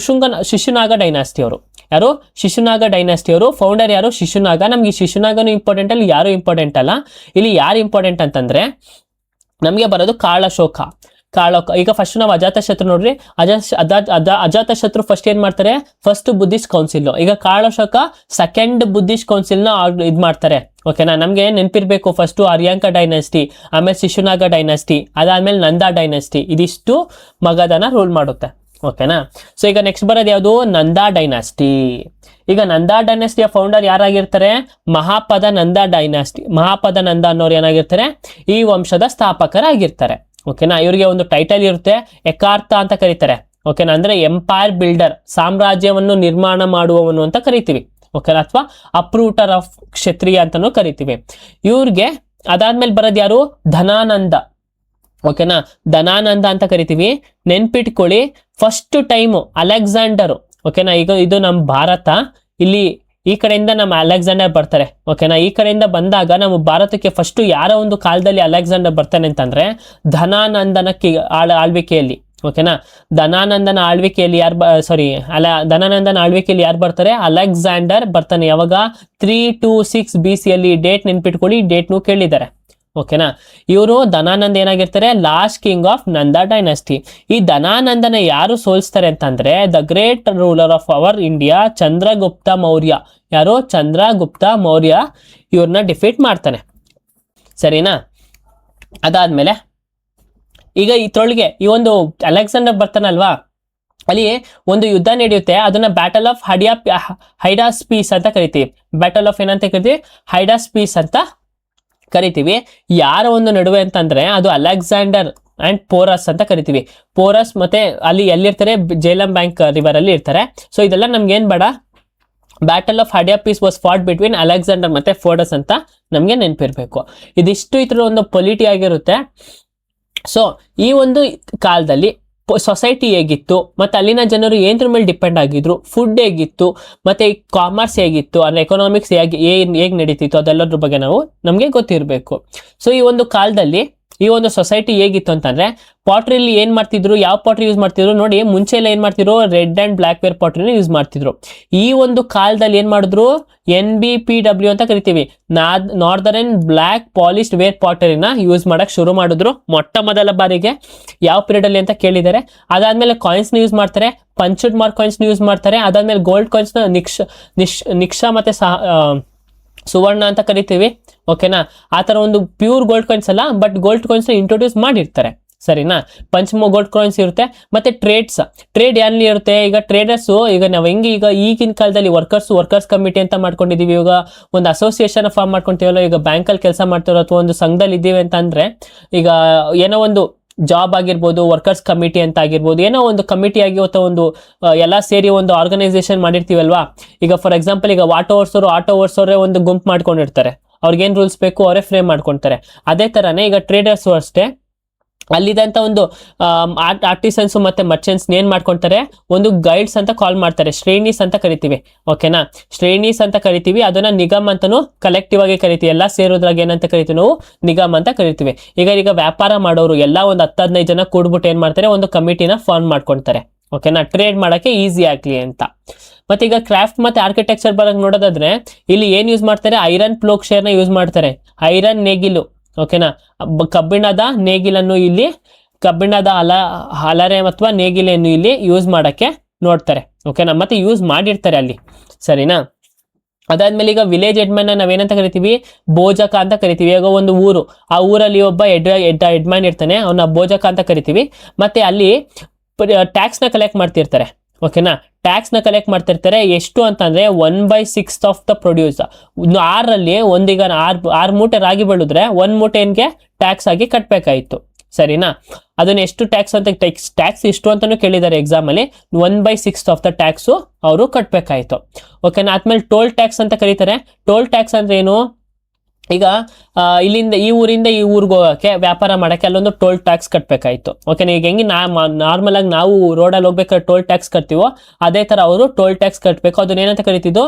ಶಿಶುನಾಗ ಡೈನಾಸ್ಟಿ ಅವರು. ಯಾರು? ಶಿಶುನಾಗ ಡೈನಾಸ್ಟಿ ಅವರು. ಫೌಂಡರ್ ಯಾರು? ಶಿಶುನಾಗ. ನಮ್ಗೆ ಈ ಶಿಶುನಾಗನು ಇಂಪಾರ್ಟೆಂಟ್ ಅಲ್ಲಿ, ಯಾರು ಇಂಪಾರ್ಟೆಂಟ್ ಅಲ್ಲ. ಇಲ್ಲಿ ಯಾರು ಇಂಪಾರ್ಟೆಂಟ್ ಅಂತಂದ್ರೆ ನಮ್ಗೆ ಬರೋದು ಕಾಳಶೋಕ. ಈಗ ಫಸ್ಟ್ ನಾವು ಅಜಾತಶತ್ರು ನೋಡ್ರಿ. ಅಜಾತಶತ್ರು ಫಸ್ಟ್ ಏನ್ ಮಾಡ್ತಾರೆ? First Buddhist council. ಈಗ ಕಾಳಶೋಕ ಸೆಕೆಂಡ್ ಬುದ್ಧಿಸ್ಟ್ ಕೌನ್ಸಿಲ್ ನ ಇದ್ ಮಾಡ್ತಾರೆ. ಓಕೆನಾ? ನಮ್ಗೆ ನೆನಪಿರ್ಬೇಕು, ಫಸ್ಟ್ ಹರ್ಯಾಂಕ ಡೈನಾಸ್ಟಿ, ಆಮೇಲೆ ಶಿಶುನಾಗ ಡೈನಾಸ್ಟಿ, ಅದಾದ್ಮೇಲೆ ನಂದಾ ಡೈನಾಸ್ಟಿ. ಇದಿಷ್ಟು ಮಗಧನ ರೂಲ್ ಮಾಡುತ್ತೆ. ಓಕೆನಾ? ಸೊ ಈಗ ನೆಕ್ಸ್ಟ್ ಬರೋದು ಯಾವುದು? ನಂದಾ ಡೈನಾಸ್ಟಿ. ಈಗ ನಂದಾ ಡೈನಾಸ್ಟಿಯ ಫೌಂಡರ್ ಯಾರಾಗಿರ್ತಾರೆ? ಮಹಾಪದ ನಂದಾ ಡೈನಾಸ್ಟಿ. ಮಹಾಪದ ನಂದ ಅನ್ನೋರು ಏನಾಗಿರ್ತಾರೆ? ಈ ವಂಶದ ಸ್ಥಾಪಕರಾಗಿರ್ತಾರೆ. ಓಕೆನಾ? ಇವರಿಗೆ ಒಂದು ಟೈಟಲ್ ಇರುತ್ತೆ, ಎಕಾರ್ಥ ಅಂತ ಕರೀತಾರೆ. ಓಕೆನಾ? ಅಂದ್ರೆ ಎಂಪೈರ್ ಬಿಲ್ಡರ್, ಸಾಮ್ರಾಜ್ಯವನ್ನು ನಿರ್ಮಾಣ ಮಾಡುವವನು ಅಂತ ಕರಿತೀವಿ. ಓಕೆನಾ? ಅಥವಾ ಅಪ್ರೂಟರ್ ಆಫ್ ಕ್ಷತ್ರಿಯ ಅಂತಾನೂ ಕರಿತೀವಿ. ಇವ್ರಿಗೆ ಅದಾದ್ಮೇಲೆ ಬರೋದು ಯಾರು? ಧನಾನಂದ. ಓಕೆನಾ? ಧನಾನಂದ ಅಂತ ಕರಿತೀವಿ. ನೆನ್ಪಿಟ್ಕೊಳ್ಳಿ, ಫಸ್ಟ್ ಟೈಮು ಅಲೆಕ್ಸಾಂಡರ್. ಓಕೆನಾ? ಈಗ ಇದು ನಮ್ಮ ಭಾರತ, ಇಲ್ಲಿ ಈ ಕಡೆಯಿಂದ ನಮ್ಮ ಅಲೆಕ್ಸಾಂಡರ್ ಬರ್ತಾರೆ. ಓಕೆನಾ? ಈ ಕಡೆಯಿಂದ ಬಂದಾಗ ನಮ್ಮ ಭಾರತಕ್ಕೆ ಫಸ್ಟ್ ಯಾರ ಒಂದು ಕಾಲದಲ್ಲಿ ಅಲೆಕ್ಸಾಂಡರ್ ಬರ್ತಾನೆ ಅಂತಂದ್ರೆ ಧನಾನಂದನ ಆಳ್ವಿಕೆಯಲ್ಲಿ. ಓಕೆನಾ? ಧನಾನಂದನ ಆಳ್ವಿಕೆಯಲ್ಲಿ ಧನಾನಂದನ ಆಳ್ವಿಕೆಯಲ್ಲಿ ಯಾರು ಬರ್ತಾರೆ? ಅಲೆಕ್ಸಾಂಡರ್ ಬರ್ತಾನೆ. ಯಾವಾಗ? 326 BC ಅಲ್ಲಿ. ಡೇಟ್ ನೆನ್ಪಿಟ್ಕೊಳ್ಳಿ, ಡೇಟ್ನು ಕೇಳಿದ್ದಾರೆ. ಓಕೆನಾ? ಇವರು ಧನಾನಂದ ಏನಾಗಿರ್ತಾರೆ? Last king of Nanda dynasty. ಈ ಧನಾನಂದನ ಯಾರು ಸೋಲಿಸ್ತಾರೆ ಅಂತಂದ್ರೆ the great ruler of our India, Chandragupta Maurya. ಯಾರು? ಚಂದ್ರಗುಪ್ತ ಮೌರ್ಯ ಇವ್ರನ್ನ ಡಿಫೀಟ್ ಮಾಡ್ತಾನೆ. ಸರಿನಾ? ಅದಾದ್ಮೇಲೆ ಈಗ ಇದ್ರೊಳಗೆ ಈ ಒಂದು ಅಲೆಕ್ಸಾಂಡರ್ ಬರ್ತಾನಲ್ವಾ, ಅಲ್ಲಿ ಒಂದು ಯುದ್ಧ ನಡೆಯುತ್ತೆ. ಅದನ್ನ ಬ್ಯಾಟಲ್ ಆಫ್ ಹೈಡಾಸ್ಪೀಸ್ ಅಂತ ಕರಿತೀವಿ. ಬ್ಯಾಟಲ್ ಆಫ್ ಏನಂತ ಕರಿತೀವಿ? ಹೈಡಾಸ್ಪೀಸ್ ಅಂತ ಕರಿತೀವಿ. ಯಾರ ಒಂದು ನಡುವೆ ಅಂತಂದ್ರೆ ಅದು ಅಲೆಕ್ಸಾಂಡರ್ ಅಂಡ್ ಪೋರಸ್ ಅಂತ ಕರಿತೀವಿ. ಪೋರಸ್ ಮತ್ತೆ ಅಲ್ಲಿ ಎಲ್ಲಿರ್ತಾರೆ? ಜೇಲಂ ಬ್ಯಾಂಕ್ ರಿವರ್ ಅಲ್ಲಿ ಇರ್ತಾರೆ. ಸೊ ಇದೆಲ್ಲ ನಮ್ಗೆ ಏನ್ ಬೇಡ, battle of Hydaspes was fought between Alexander ಮತ್ತೆ ಪೋರಸ್ ಅಂತ ನಮ್ಗೆ ನೆನಪಿರ್ಬೇಕು. ಇದಿಷ್ಟು ಇತರ ಒಂದು ಪೊಲಿಟಿ ಆಗಿರುತ್ತೆ. ಸೊ ಈ ಒಂದು ಕಾಲದಲ್ಲಿ ಸೊಸೈಟಿ ಹೇಗಿತ್ತು, ಮತ್ತೆ ಅಲ್ಲಿನ ಜನರು ಏನ್ರ ಮೇಲೆ ಡಿಪೆಂಡ್ ಆಗಿದ್ರು, ಫುಡ್ ಹೇಗಿತ್ತು, ಮತ್ತೆ ಕಾಮರ್ಸ್ ಹೇಗಿತ್ತು, ಅಂದ್ರೆ ಎಕನಾಮಿಕ್ಸ್ ಹೇಗೆ ನಡೀತಿತ್ತು, ಅದೆಲ್ಲದ್ರ ಬಗ್ಗೆ ನಮಗೆ ಗೊತ್ತಿರಬೇಕು. ಸೊ ಈ ಒಂದು ಕಾಲದಲ್ಲಿ ಈ ಒಂದು ಸೊಸೈಟಿ ಹೇಗಿತ್ತು ಅಂತಂದ್ರೆ ಪಾಟ್ರಿಲಿ ಏನ್ ಮಾಡ್ತಿದ್ರು? ಯಾವ ಪಾಟ್ರಿ ಯೂಸ್ ಮಾಡ್ತಿದ್ರು ನೋಡಿ. ಮುಂಚೆ ಎಲ್ಲ ಏನ್ ಮಾಡ್ತಿದ್ರು? ರೆಡ್ ಅಂಡ್ ಬ್ಲಾಕ್ ವೇರ್ ಪಾಟ್ರಿನ ಯೂಸ್ ಮಾಡ್ತಿದ್ರು. ಈ ಒಂದು ಕಾಲದಲ್ಲಿ ಏನ್ ಮಾಡಿದ್ರು? NBPW ಅಂತ ಕರಿತೀವಿ, ನಾರ್ದರ್ನ್ ಬ್ಲಾಕ್ ಪಾಲಿಶ್ಡ್ ವೇರ್ ಪಾಟರಿನ ಯೂಸ್ ಮಾಡಕ್ ಶುರು ಮಾಡಿದ್ರು ಮೊಟ್ಟ ಮೊದಲ ಬಾರಿಗೆ. ಯಾವ ಪೀರಿಯಡ್ ಅಲ್ಲಿ ಅಂತ ಕೇಳಿದ್ದಾರೆ. ಅದಾದ್ಮೇಲೆ ಕಾಯಿನ್ಸ್ ನ ಯೂಸ್ ಮಾಡ್ತಾರೆ, ಪಂಚಡ್ ಮಾರ್ಕ್ ಕಾಯಿನ್ಸ್ ನ ಯೂಸ್ ಮಾಡ್ತಾರೆ. ಅದಾದ್ಮೇಲೆ ಗೋಲ್ಡ್ ಕಾಯಿನ್ಸ್ ನ ನಿಕ್ಷಾ ಮತ್ತೆ ಸುವರ್ಣ ಅಂತ ಕರಿತೀವಿ. ಓಕೆನಾ? ಆ ತರ ಒಂದು ಪ್ಯೂರ್ ಗೋಲ್ಡ್ ಕಾಯಿನ್ಸ್ ಅಲ್ಲ, ಬಟ್ ಗೋಲ್ಡ್ ಕಾಯಿನ್ಸ್ ನ ಇಂಟ್ರೊಡ್ಯೂಸ್ ಮಾಡಿರ್ತಾರೆ. ಸರಿನಾ? ಪಂಚಮ ಗೋಲ್ಡ್ ಕಾಯಿನ್ಸ್ ಇರುತ್ತೆ. ಮತ್ತೆ ಟ್ರೇಡ್ ಎಲ್ಲಿ ಇರುತ್ತೆ? ಈಗ ಟ್ರೇಡರ್ಸ್, ಈಗ ನಾವು ಹೆಂಗೆ ಈಗ ಈಗಿನ ಕಾಲದಲ್ಲಿ ವರ್ಕರ್ಸ್ ಕಮಿಟಿ ಅಂತ ಮಾಡ್ಕೊಂಡಿದೀವಿ. ಇವಾಗ ಒಂದು ಅಸೋಸಿಯೇಷನ್ ಫಾರ್ಮ್ ಮಾಡ್ಕೊಂತೀವಲ್ಲ, ಈಗ ಬ್ಯಾಂಕಲ್ಲಿ ಕೆಲಸ ಮಾಡ್ತಿರೋ ಅಥವಾ ಒಂದು ಸಂಘದಲ್ಲಿ ಇದ್ದೀವಿ ಅಂತ ಅಂದ್ರೆ, ಈಗ ಏನೋ ಒಂದು ಜಾಬ್ ಆಗಿರ್ಬೋದು, ವರ್ಕರ್ಸ್ ಕಮಿಟಿ ಅಂತ ಆಗಿರ್ಬೋದು, ಏನೋ ಒಂದು ಕಮಿಟಿ ಆಗಿ ಅಥವಾ ಒಂದು ಎಲ್ಲ ಸೇರಿ ಒಂದು ಆರ್ಗನೈಸೇಷನ್ ಮಾಡಿರ್ತೀವಲ್ವಾ. ಈಗ ಫಾರ್ ಎಕ್ಸಾಂಪಲ್, ಈಗ ಆಟೋ ಓಡಿಸೋರೇ ಒಂದು ಗುಂಪು ಮಾಡ್ಕೊಂಡಿರ್ತಾರೆ. ಅವ್ರಿಗೇನು ರೂಲ್ಸ್ ಬೇಕು ಅವರೇ ಫ್ರೇಮ್ ಮಾಡ್ಕೊಳ್ತಾರೆ. ಅದೇ ತರನೇ ಈಗ ಟ್ರೇಡರ್ಸ್ ಅಷ್ಟೇ, ಅಲ್ಲಿದಂತ ಒಂದು ಆರ್ಟಿಸನ್ಸ್ ಮತ್ತೆ ಮರ್ಚೆಂಟ್ಸ್ ಏನ್ ಮಾಡ್ಕೊಂತಾರೆ? ಒಂದು ಗೈಡ್ಸ್ ಅಂತ ಕಾಲ್ ಮಾಡ್ತಾರೆ, ಶ್ರೇಣೀಸ್ ಅಂತ ಕರಿತೀವಿ. ಓಕೆನಾ? ಶ್ರೇಣೀಸ್ ಅಂತ ಕರಿತೀವಿ. ಅದನ್ನ ನಿಗಮ್ ಅಂತಾನು ಕಲೆಕ್ಟಿವ್ ಆಗಿ ಕರಿತೀವಿ. ಎಲ್ಲ ಸೇರೋದ್ರಾಗ ಏನಂತ ಕರಿತೀವಿ ನಾವು? ನಿಗಮ್ ಅಂತ ಕರಿತೀವಿ. ಈಗ ವ್ಯಾಪಾರ ಮಾಡೋರು ಎಲ್ಲ ಒಂದು 10-15 ಜನ ಕೂಡ್ಬಿಟ್ಟು ಏನ್ ಮಾಡ್ತಾರೆ? ಒಂದು ಕಮಿಟಿನ ಫಾರ್ಮ್ ಮಾಡ್ಕೊಳ್ತಾರೆ. ಓಕೆನಾ? ಟ್ರೇಡ್ ಮಾಡಕ್ಕೆ ಈಸಿ ಆಗ್ಲಿ ಅಂತ. ಮತ್ತೆ ಈಗ ಕ್ರಾಫ್ಟ್ ಮತ್ತೆ ಆರ್ಕಿಟೆಕ್ಚರ್ ಬರಕ್ ನೋಡೋದಾದ್ರೆ ಇಲ್ಲಿ ಏನ್ ಯೂಸ್ ಮಾಡ್ತಾರೆ? ಐರನ್ ಪ್ಲೋಕ್ ಶೇರ್ ನ ಯೂಸ್ ಮಾಡ್ತಾರೆ. ಐರನ್ ನೇಗಿಲು. ಓಕೆನಾ? ಕಬ್ಬಿಣದ ನೇಗಿಲನ್ನು ಇಲ್ಲಿ, ಕಬ್ಬಿಣದ ಹಲರೆ ಅಥವಾ ನೇಗಿಲನ್ನು ಇಲ್ಲಿ ಯೂಸ್ ಮಾಡಕ್ಕೆ ನೋಡ್ತಾರೆ. ಓಕೆನಾ? ಮತ್ತೆ ಯೂಸ್ ಮಾಡಿರ್ತಾರೆ ಅಲ್ಲಿ. ಸರಿನಾ? ಅದಾದ್ಮೇಲೆ ಈಗ ವಿಲೇಜ್ ಹೆಡ್ಮನ್ ನಾವೇನಂತ ಕರಿತೀವಿ? ಬೋಜಕ ಅಂತ ಕರಿತೀವಿ. ಈಗ ಒಂದು ಊರು, ಆ ಊರಲ್ಲಿ ಒಬ್ಬ ಹೆಡ್ಮ್ಯಾನ್ ಇರ್ತಾನೆ, ಅವನ ಬೋಜಕ ಅಂತ ಕರಿತೀವಿ. ಮತ್ತೆ ಅಲ್ಲಿ ಟ್ಯಾಕ್ಸ್ ನ ಕಲೆಕ್ಟ್ ಮಾಡ್ತಿರ್ತಾರೆ. ಓಕೆನಾ? ಟ್ಯಾಕ್ಸ್ ನ ಕಲೆಕ್ಟ್ ಮಾಡ್ತಿರ್ತಾರೆ. ಎಷ್ಟು ಅಂತಂದ್ರೆ 1/6 ಆಫ್ ದ ಪ್ರೊಡ್ಯೂಸ್. 6ರಲ್ಲಿ ಒಂದೀಗ 6 ಮೂಟೆ ರಾಗಿ ಬೆಳೆದ್ರೆ 1 ಮೂಟೆ ಏನ್ಗೆ ಟ್ಯಾಕ್ಸ್ ಆಗಿ ಕಟ್ಬೇಕಾಯ್ತು. ಸರಿನಾ? ಅದನ್ನ ಎಷ್ಟು ಟ್ಯಾಕ್ಸ್ ಅಂತ ಟ್ಯಾಕ್ಸ್ ಇಷ್ಟು ಅಂತಾನು ಕೇಳಿದ್ದಾರೆ ಎಕ್ಸಾಮ್ ಅಲ್ಲಿ. 1/6 ಆಫ್ ದ ಟ್ಯಾಕ್ಸ್ ಅವರು ಕಟ್ಬೇಕಾಯ್ತು. ಓಕೆನಾ. ಆದ್ಮೇಲೆ ಟೋಲ್ ಟ್ಯಾಕ್ಸ್ ಅಂತ ಕರೀತಾರೆ. ಟೋಲ್ ಟ್ಯಾಕ್ಸ್ ಅಂದ್ರೆ ಏನು, ಈಗ ಇಲ್ಲಿಂದ ಈ ಊರಿಂದ ಈ ಊರಿಗೆ ಹೋಗೋಕೆ ವ್ಯಾಪಾರ ಮಾಡೋಕ್ಕೆ ಅಲ್ಲೊಂದು ಟೋಲ್ ಟ್ಯಾಕ್ಸ್ ಕಟ್ಟಬೇಕಾಯ್ತು. ಓಕೆನಾ. ಈಗ ಹೆಂಗೆ ನಾರ್ಮಲ್ ಆಗಿ ನಾವು ರೋಡಲ್ಲಿ ಹೋಗ್ಬೇಕಾದ್ರೆ ಟೋಲ್ ಟ್ಯಾಕ್ಸ್ ಕಟ್ತೀವೋ ಅದೇ ತರ ಅವರು ಟೋಲ್ ಟ್ಯಾಕ್ಸ್ ಕಟ್ಟಬೇಕು. ಅದನ್ನ ಏನಂತ ಕರಿತಿದ್ದು,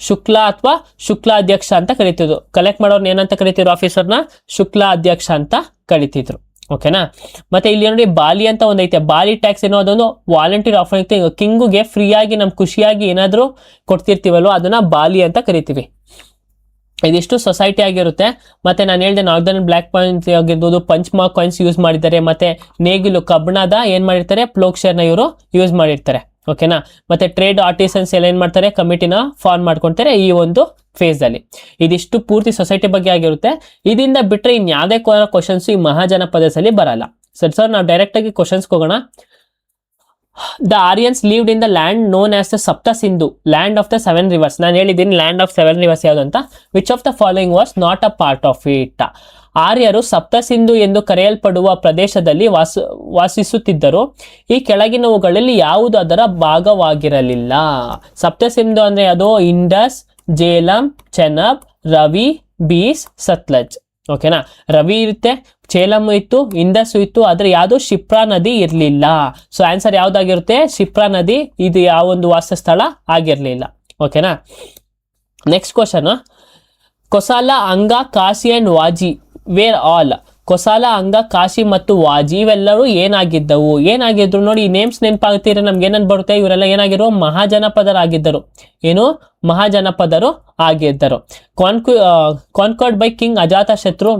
ಶುಕ್ಲಾ ಅಥವಾ ಶುಕ್ಲಾ ಅಧ್ಯಕ್ಷ ಅಂತ ಕರಿತಿದ್ರು. ಕಲೆಕ್ಟ್ ಮಾಡೋರ್ನ ಏನಂತ ಕರಿತಿದ್ರು, ಆಫೀಸರ್ನ ಶುಕ್ಲಾ ಅಧ್ಯಕ್ಷ ಅಂತ ಕರಿತಿದ್ರು. ಓಕೆನಾ. ಮತ್ತೆ ಇಲ್ಲಿ ನೋಡಿ ಬಾಲಿ ಅಂತ ಒಂದೈತೆ. ಬಾಲಿ ಟ್ಯಾಕ್ಸ್ ಏನೋ ಅದೊಂದು ವಾಲಂಟಿಯರ್ ಆಫರ್ ಐತೆ. ಕಿಂಗುಗೆ ಫ್ರೀಯಾಗಿ ನಮ್ ಖುಷಿಯಾಗಿ ಏನಾದ್ರು ಕೊಡ್ತಿರ್ತೀವಲ್ವ ಅದನ್ನ ಬಾಲಿ ಅಂತ ಕರಿತೀವಿ. ಇದಿಷ್ಟು ಸೊಸೈಟಿ ಆಗಿರುತ್ತೆ. ಮತ್ತೆ ನಾನು ಹೇಳಿದೆ ನಾರ್ದರ್ನ್ ಬ್ಲ್ಯಾಕ್ ಕಾಯಿನ್ಸ್ ಆಗಿರ್ಬೋದು, ಪಂಚ್ಮಾರ್ಕ್ ಕಾಯಿನ್ಸ್ ಯೂಸ್ ಮಾಡಿದ್ದಾರೆ. ಮತ್ತೆ ನೇಗಿಲು ಕಬ್ಬಣದ ಏನ್ ಮಾಡಿರ್ತಾರೆ, ಪ್ಲೋಕ್ಷರ್ನ ಇವರು ಯೂಸ್ ಮಾಡಿರ್ತಾರೆ. ಓಕೆನಾ. ಮತ್ತೆ ಟ್ರೇಡ್ ಆರ್ಟಿಸನ್ಸ್ ಎಲ್ಲ ಏನ್ ಮಾಡ್ತಾರೆ, ಕಮಿಟಿನ ಫಾರ್ಮ್ ಮಾಡ್ಕೊಂತಾರೆ ಈ ಒಂದು ಫೇಸ್ ಅಲ್ಲಿ. ಇದಿಷ್ಟು ಪೂರ್ತಿ ಸೊಸೈಟಿ ಬಗ್ಗೆ ಆಗಿರುತ್ತೆ. ಇದರಿಂದ ಬಿಟ್ರೆ ಇನ್ಯಾವುದೇ ಕ್ವಶನ್ಸ್ ಈ ಮಹಾಜನಪದಸ್ ಅಲ್ಲಿ ಬರಲ್ಲ. ಸರ್ ನಾವು ಡೈರೆಕ್ಟ್ ಆಗಿ ಕ್ವಶನ್ಸ್ ಹೋಗೋಣ. The Aryans lived in the land known as the Sapta Sindhu, land of the 7 rivers. ನಾನು ಹೇಳಿದ್ದೀನಿ land of 7 rivers ಯಾವುದು ಅಂತ. Which of the following was not a part of it? ಆರ್ಯರು ಸಪ್ತ ಸಿಂಧು ಎಂದು ಕರೆಯಲ್ಪಡುವ ಪ್ರದೇಶದಲ್ಲಿ ವಾಸಿಸುತ್ತಿದ್ದರು. ಈ ಕೆಳಗಿನವುಗಳಲ್ಲಿ ಯಾವುದು ಅದರ ಭಾಗವಾಗಿರಲಿಲ್ಲ. ಸಪ್ತ ಸಿಂಧು ಅಂದ್ರೆ ಅದು ಇಂಡಸ್, ಜೇಲಂ, ಚೆನಬ್, ರವಿ, ಬೀಸ್, ಸತ್ಲಜ್. ಓಕೆನಾ. ರವಿ ಇರುತ್ತೆ, ಚೇಲಂ ಇತ್ತು, ಇಂಡಸ್ ಇತ್ತು, ಆದ್ರೆ ಯಾವುದು ಶಿಪ್ರಾ ನದಿ ಇರ್ಲಿಲ್ಲ. ಸೊ ಆನ್ಸರ್ ಯಾವ್ದಾಗಿರುತ್ತೆ, ಶಿಪ್ರಾ ನದಿ ಇದು ಯಾವ ಒಂದು ವಾಸಸ್ಥಳ ಆಗಿರ್ಲಿಲ್ಲ. ಓಕೆನಾ. ನೆಕ್ಸ್ಟ್ ಕ್ವಶನ್, ಕೊಸಾಲ, ಅಂಗ, Kashi and Wajid wear all. ಕೊಸಾಲ, ಅಂಗ, ಕಾಶಿ ಮತ್ತು ವಾಜಿ ಇವೆಲ್ಲರೂ ಏನಾಗಿದ್ರು ನೋಡಿ. ಈ ನೇಮ್ಸ್ ನೆನಪಾಗ್ತೀರ ನಮ್ಗೆ ಏನನ್ ಬರುತ್ತೆ, ಇವರೆಲ್ಲ ಏನಾಗಿರೋ ಮಹಾಜನಪದರಾಗಿದ್ದರು. ಏನು, ಮಹಾಜನಪದರು ಆಗಿದ್ದರು. ಕಾನ್ಕರ್ಡ್ ಬೈ ಕಿಂಗ್ ಅಜಾತ ಶತ್ರು.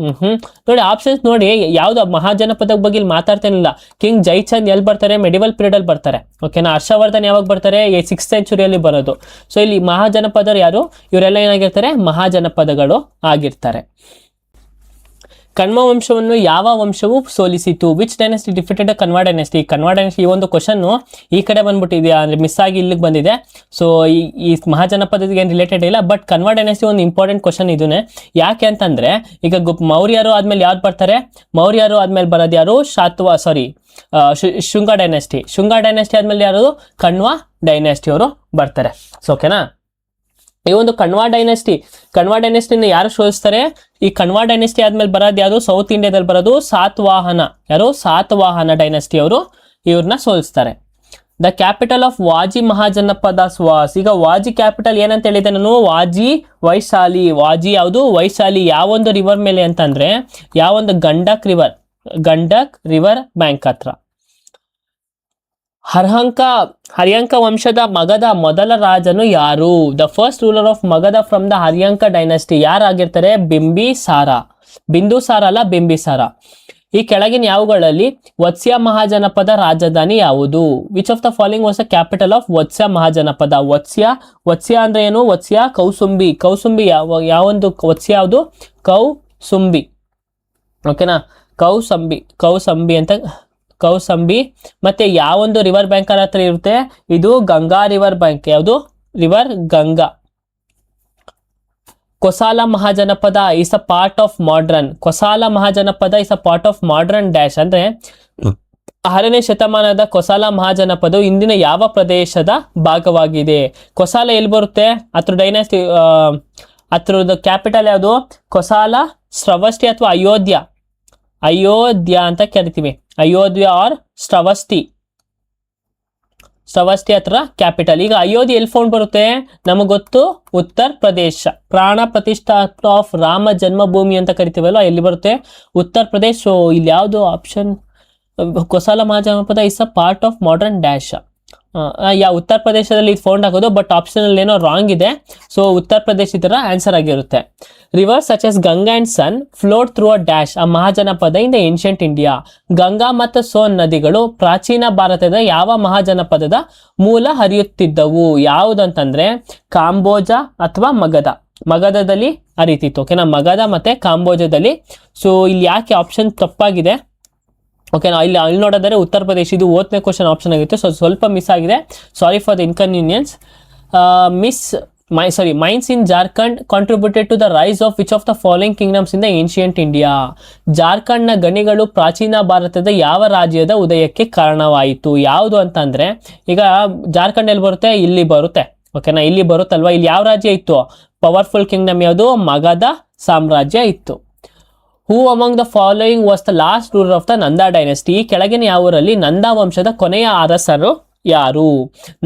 ನೋಡಿ ಆಪ್ಷನ್ಸ್ ನೋಡಿ, ಯಾವ್ದು ಮಹಾಜನಪದ ಬಗ್ಗೆ ಇಲ್ಲಿ ಮಾತಾಡ್ತೇನಿಲ್ಲ. ಕಿಂಗ್ ಜೈಚಂದ್ ಎಲ್ಲಿ ಬರ್ತಾರೆ, ಮೆಡಿವಲ್ ಪೀರಿಯಡ್ ಅಲ್ಲಿ ಬರ್ತಾರೆ. ಓಕೆನಾ. ಹರ್ಷವರ್ಧನ್ ಯಾವಾಗ ಬರ್ತಾರೆ, 6th ಸೆಂಚುರಿಯಲ್ಲಿ ಬರೋದು. ಸೊ ಇಲ್ಲಿ ಮಹಾಜನಪದರು ಯಾರು, ಇವರೆಲ್ಲ ಏನಾಗಿರ್ತಾರೆ, ಮಹಾಜನಪದಗಳು ಆಗಿರ್ತಾರೆ. ಕಣ್ವ ವಂಶವನ್ನು ಯಾವ ವಂಶವು ಸೋಲಿಸಿತು. Which dynasty defeated Kanva dynasty. Kanva dynasty ಈ ಒಂದು ಕ್ವಶನ್ ಈ ಕಡೆ ಬಂದ್ಬಿಟ್ಟಿದೆ, ಅಂದ್ರೆ ಮಿಸ್ ಆಗಿ ಇಲ್ಲಿಗೆ ಬಂದಿದೆ. ಸೊ ಈ ಮಹಾಜನಪದಕ್ಕೆ ಏನು ರಿಲೇಟೆಡ್ ಇಲ್ಲ, ಬಟ್ ಕಣ್ವ ಡೈನೆಸ್ಟಿ ಒಂದು ಇಂಪಾರ್ಟೆಂಟ್ ಕ್ವಶನ್ ಇದನ್ನೇ. ಯಾಕೆ ಅಂತಂದ್ರೆ ಈಗ ಮೌರ್ಯರು ಆದ್ಮೇಲೆ ಯಾರು ಬರ್ತಾರೆ, ಮೌರ್ಯರು ಆದ್ಮೇಲೆ ಬರೋದು ಯಾರು, ಶುಂಗ ಡೈನೆಸ್ಟಿ. ಶುಂಗ ಡೈನೆಸ್ಟಿ ಆದ್ಮೇಲೆ ಯಾರು, ಕಣ್ವ ಡೈನೆಸ್ಟಿ ಅವರು ಬರ್ತಾರೆ. ಸೊ ಓಕೆನಾ. ಈ ಒಂದು ಕಣ್ವ ಡೈನೆಸ್ಟಿನ ಯಾರು ಸೋಲಿಸ್ತಾರೆ, ಈ ಕಣ್ವ ಡೈನೆಸ್ಟಿ ಆದ್ಮೇಲೆ ಬರೋದು ಯಾವುದು, ಸೌತ್ ಇಂಡಿಯಾದಲ್ಲಿ ಬರೋದು ಸಾತವಾಹನ. ಯಾರು, ಸಾತವಾಹನ ಡೈನೆಸ್ಟಿ ಅವರು ಇವ್ರನ್ನ ಸೋಲಿಸ್ತಾರೆ. The capital of Vajji mahajanapadas was. ಈಗ ವಾಜಿ ಕ್ಯಾಪಿಟಲ್ ಏನಂತ ಹೇಳಿದೆ ನಾನು, ವಾಜಿ ವೈಶಾಲಿ. ವಾಜಿ ಯಾವುದು, ವೈಶಾಲಿ. ಯಾವೊಂದು ರಿವರ್ ಮೇಲೆ ಅಂತಂದ್ರೆ, ಯಾವೊಂದು ಗಂಡಕ್ ರಿವರ್ ಬ್ಯಾಂಕ್ ಹತ್ರ. ಹರ್ಯಂಕ ವಂಶದ ಮಗಧ ಮೊದಲ ರಾಜನು ಯಾರು. The first ruler of Magadha from the Haryanka dynasty ಯಾರಾಗಿರ್ತಾರೆ, ಬಿಂದುಸಾರ ಅಲ್ಲ, ಬಿಂಬಿಸಾರ. ಈ ಕೆಳಗಿನ ಯಾವುಗಳಲ್ಲಿ ವತ್ಸ್ಯ ಮಹಾಜನಪದ ರಾಜಧಾನಿ ಯಾವುದು. Which of the following was the capital of Vatsya mahajanapada. Vatsya ಅಂದ್ರೆ ಏನು, ವತ್ಸ್ಯ ಕೌಸುಂಬಿ ಯಾವೊಂದು ವತ್ಸ್ಯ ಯಾವುದು, ಕೌಸುಂಬಿ. ಓಕೆನಾ. ಕೌಸಂಬಿ ಅಂತ ಕೌಸಂಬಿ. ಮತ್ತೆ ಯಾವೊಂದು ರಿವರ್ ಬ್ಯಾಂಕ್ ಹತ್ರ ಇರುತ್ತೆ, ಇದು ಗಂಗಾ ರಿವರ್ ಬ್ಯಾಂಕ್. ಯಾವುದು, river Ganga. Kosala mahajanapada is a part of modern. Kosala mahajanapada is a part of modern dash. ಅಂದ್ರೆ 6ನೇ ಶತಮಾನದ ಕೊಸಾಲ ಮಹಾಜನಪದವು ಇಂದಿನ ಯಾವ ಪ್ರದೇಶದ ಭಾಗವಾಗಿದೆ. ಕೊಸಾಲ ಎಲ್ಲಿ ಬರುತ್ತೆ, ಅದ್ರ ಡೈನಾಸ್ಟಿ ಅದ್ರದ್ದು ಕ್ಯಾಪಿಟಲ್ ಯಾವುದು, ಕೊಸಾಲ, ಶ್ರವಸ್ತಿ ಅಥವಾ ಅಯೋಧ್ಯ ಅಂತ ಕರಿತೀವಿ. ಅಯೋಧ್ಯ ಆರ್ ಶ್ರವಸ್ತಿ ಹತ್ರ ಕ್ಯಾಪಿಟಲ್. ಈಗ ಅಯೋಧ್ಯೆ ಎಲ್ಲಿ ಫೌಂಡ್ ಬರುತ್ತೆ, ನಮಗೆ ಗೊತ್ತು, ಉತ್ತರ ಪ್ರದೇಶ. ಪ್ರಾಣ ಪ್ರತಿಷ್ಠಾ ಆಫ್ ರಾಮ ಜನ್ಮಭೂಮಿ ಅಂತ ಕರಿತೀವಲ್ಲ, ಎಲ್ಲಿ ಬರುತ್ತೆ, ಉತ್ತರ ಪ್ರದೇಶ್. ಸೊ ಇಲ್ಲಿ ಯಾವುದು option, Kosala mahajanapada is a part of modern dash. ಉತ್ತರ ಪ್ರದೇಶದಲ್ಲಿ ಇದು ಫೌಂಡ್ ಆಗೋದು, ಬಟ್ ಆಪ್ಷನ್ ಅಲ್ಲಿ ಏನೋ ರಾಂಗ್ ಇದೆ. ಸೊ ಉತ್ತರ ಪ್ರದೇಶ ಇದರ ಆನ್ಸರ್ ಆಗಿರುತ್ತೆ. Rivers such as Ganga and Son flow through a dash a Mahajanapada in the ancient India. Ganga ಮತ್ತು ಸೋನ್ ನದಿಗಳು ಪ್ರಾಚೀನ ಭಾರತದ ಯಾವ ಮಹಾಜನಪದದ ಮೂಲ ಹರಿಯುತ್ತಿದ್ದವು. ಯಾವುದಂತಂದ್ರೆ ಕಾಂಬೋಜ ಅಥವಾ ಮಗಧದಲ್ಲಿ ಹರಿತಿತ್ತು. ಓಕೆನಾ. ಮಗಧ ಮತ್ತೆ ಕಾಂಬೋಜದಲ್ಲಿ. ಸೊ ಇಲ್ಲಿ ಯಾಕೆ ಆಪ್ಷನ್ ತಪ್ಪಾಗಿದೆ, ಓಕೆನಾ. ಇಲ್ಲಿ ನೋಡಿದರೆ ಉತ್ತರ ಪ್ರದೇಶ. ಇದು 8ನೇ ಕ್ವಶನ್ ಆಪ್ಷನ್ ಆಗಿತ್ತು. ಸೊ ಸ್ವಲ್ಪ ಮಿಸ್ ಆಗಿದೆ, sorry for the inconvenience. Miss mines in Jharkhand contributed to the rise of which of the following kingdoms in the ancient India? ಜಾರ್ಖಂಡ್ನ ಗಣಿಗಳು ಪ್ರಾಚೀನ ಭಾರತದ ಯಾವ ರಾಜ್ಯದ ಉದಯಕ್ಕೆ ಕಾರಣವಾಯಿತು? ಯಾವುದು ಅಂತಂದ್ರೆ ಈಗ ಜಾರ್ಖಂಡ್ ಎಲ್ಲಿ ಬರುತ್ತೆ? ಇಲ್ಲಿ ಬರುತ್ತೆ. ಓಕೆನಾ, ಇಲ್ಲಿ ಬರುತ್ತಲ್ವಾ? ಇಲ್ಲಿ ಯಾವ ರಾಜ್ಯ ಇತ್ತು? ಪವರ್ಫುಲ್ ಕಿಂಗ್ಡಮ್ ಯಾವುದು? ಮಗಧ ಸಾಮ್ರಾಜ್ಯ ಇತ್ತು. Who among the following was the last ruler of the Nanda dynasty? ಈ ಕೆಳಗಿನ ಯಾವರಲ್ಲಿ ನಂದಾ ವಂಶದ ಕೊನೆಯ ಅರಸರು ಯಾರು?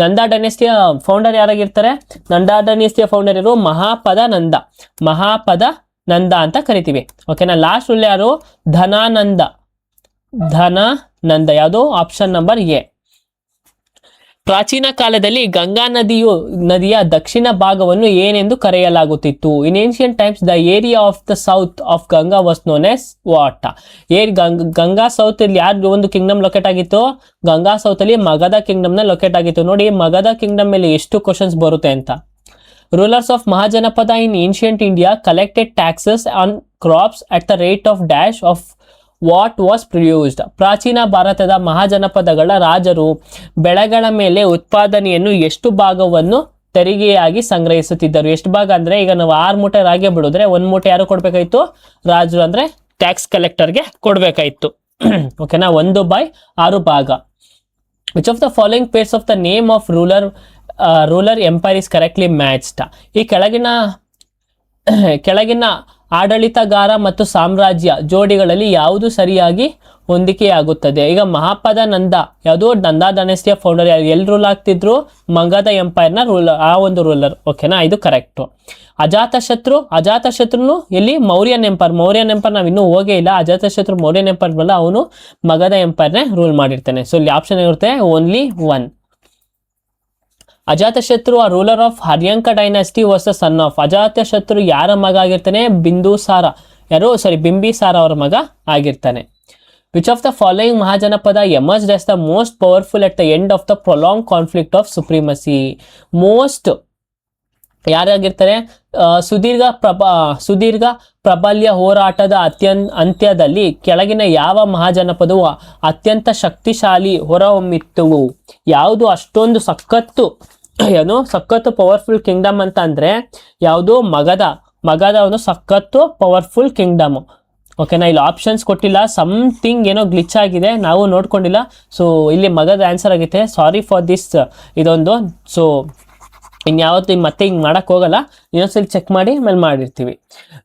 ನಂದಾ ಡೈನೆಸ್ಟಿಯ ಫೌಂಡರ್ ಯಾರಾಗಿರ್ತಾರೆ? ನಂದಾ ಡೈನೆಸ್ಟಿಯ ಫೌಂಡರ್ ಯಾರು? ಮಹಾಪದ ನಂದ ಅಂತ ಕರಿತೀವಿ. ಓಕೆನಾ, ಲಾಸ್ಟ್ ರೂಲ್ ಯಾರು? ಧನಾನಂದ. ಯಾವುದು? Option number A. ಪ್ರಾಚೀನ ಕಾಲದಲ್ಲಿ ಗಂಗಾ ನದಿಯ ದಕ್ಷಿಣ ಭಾಗವನ್ನು ಏನೆಂದು ಕರೆಯಲಾಗುತ್ತಿತ್ತು? In ancient times the area of the south of Ganga was known as what? Ganga south ಇಲ್ಲಿ ಯಾರು ಒಂದು ಕಿಂಗ್ಡಮ್ ಲೊಕೇಟ್ ಆಗಿತ್ತು? ಗಂಗಾ ಸೌತ್ ಅಲ್ಲಿ ಮಗಧ ಕಿಂಗ್ಡಮ್ ನ ಲೊಕೇಟ್ ಆಗಿತ್ತು. ನೋಡಿ, ಮಗಧ ಕಿಂಗ್ಡಮ್ ಮೇಲೆ ಎಷ್ಟು ಕ್ವಶನ್ಸ್ ಬರುತ್ತೆ ಅಂತ. Rulers of Mahajanapada in ancient India collected taxes on crops at the rate of dash of what was produced? ಪ್ರಾಚೀನ ಭಾರತದ ಮಹಾಜನಪದಗಳ ರಾಜರು ಬೆಳೆಗಳ ಮೇಲೆ ಉತ್ಪಾದನೆಯನ್ನು ಎಷ್ಟು ಭಾಗವನ್ನು ತೆರಿಗೆಯಾಗಿ ಸಂಗ್ರಹಿಸುತ್ತಿದ್ದರು? ಎಷ್ಟು ಭಾಗ ಅಂದ್ರೆ, ಈಗ ನಾವು 6 ಮೂಟೆ ರಾಗಿ ಬಿಡಿದ್ರೆ 1 ಮೂಟೆ ಯಾರು ಕೊಡ್ಬೇಕಾಯ್ತು? ರಾಜರು ಅಂದ್ರೆ ಟ್ಯಾಕ್ಸ್ ಕಲೆಕ್ಟರ್ಗೆ ಕೊಡ್ಬೇಕಾಯ್ತು. ಓಕೆನಾ, 1/6 ಭಾಗ. Which of the following pairs of the name of ruler empire is correctly matched? ಈ ಕೆಳಗಿನ ಆಡಳಿತಗಾರ ಮತ್ತು ಸಾಮ್ರಾಜ್ಯ ಜೋಡಿಗಳಲ್ಲಿ ಯಾವುದು ಸರಿಯಾಗಿ ಹೊಂದಿಕೆಯಾಗುತ್ತದೆ? ಈಗ ಮಹಾಪದ ನಂದ ಯಾವುದು? ನಂದಾ ಡೈನೆಸ್ಟಿಯ ಫೌಂಡರ್ ಎಲ್ಲಿ ರೂಲ್ ಆಗ್ತಿದ್ರು? ಮಗಧ ಎಂಪೈರ್ನ ರೂಲರ್, ಆ ಒಂದು ರೂಲರ್. ಓಕೆನಾ, ಇದು ಕರೆಕ್ಟು. ಅಜಾತಶತ್ರುನು ಎಲ್ಲಿ? ಮೌರ್ಯನ್ ಎಂಪೈರ್ ನಾವು ಇನ್ನೂ ಹೋಗೇ ಇಲ್ಲ. ಅಜಾತಶತ್ರು ಮೌರ್ಯನ್ ಎಂಪೈರ್ ಬಲ್ಲ, ಅವನು ಮಗಧ ಎಂಪೈರ್ನೇ ರೂಲ್ ಮಾಡಿರ್ತಾನೆ. ಸೊ ಇಲ್ಲಿ ಆಪ್ಷನ್ ಇರುತ್ತೆ only 1. Ajatashatru a ruler of Haryanka dynasty was the son of? Ajatashatru ಯಾರ ಮಗ ಆಗಿರ್ತಾನೆ? ಬಿಂಬಿಸಾರ ಅವರ ಮಗ ಆಗಿರ್ತಾನೆ. Which of the following mahajanapada emerged as the most powerful at the end of the prolong conflict of supremacy? ಯಾರಾಗಿರ್ತಾರೆ? ಸುದೀರ್ಘ ಪ್ರಬಲ್ಯ ಹೋರಾಟದ ಅಂತ್ಯದಲ್ಲಿ ಕೆಳಗಿನ ಯಾವ ಮಹಾಜನಪದವು ಅತ್ಯಂತ ಶಕ್ತಿಶಾಲಿ ಹೊರಹೊಮ್ಮಿತ್ತು? ಯಾವುದು ಅಷ್ಟೊಂದು ಸಖತ್ತು ಪವರ್ಫುಲ್ ಕಿಂಗ್ಡಮ್ ಅಂತ ಅಂದ್ರೆ ಯಾವುದು? ಮಗಧ ಒಂದು ಸಖತ್ತು ಪವರ್ಫುಲ್ ಕಿಂಗ್ಡಮ್. ಓಕೆನಾ, ಇಲ್ಲಿ ಆಪ್ಷನ್ಸ್ ಕೊಟ್ಟಿಲ್ಲ, ಸಮಥಿಂಗ್ ಏನೋ ಗ್ಲಿಚ್ ಆಗಿದೆ, ನಾವು ನೋಡ್ಕೊಂಡಿಲ್ಲ. ಸೊ ಇಲ್ಲಿ ಮಗಧ ಆನ್ಸರ್ ಆಗಿದೆ. ಸಾರಿ ಫಾರ್ ದಿಸ್ ಇದೊಂದು. ಸೊ ಇನ್ಯಾವತ್ತು ಮತ್ತೆ ಹಿಂಗೆ ಮಾಡಕ್ ಹೋಗಲ್ಲ, ಇನ್ನೊಂದ್ಸಲಿ ಚೆಕ್ ಮಾಡಿ ಆಮೇಲೆ ಮಾಡಿರ್ತೀವಿ.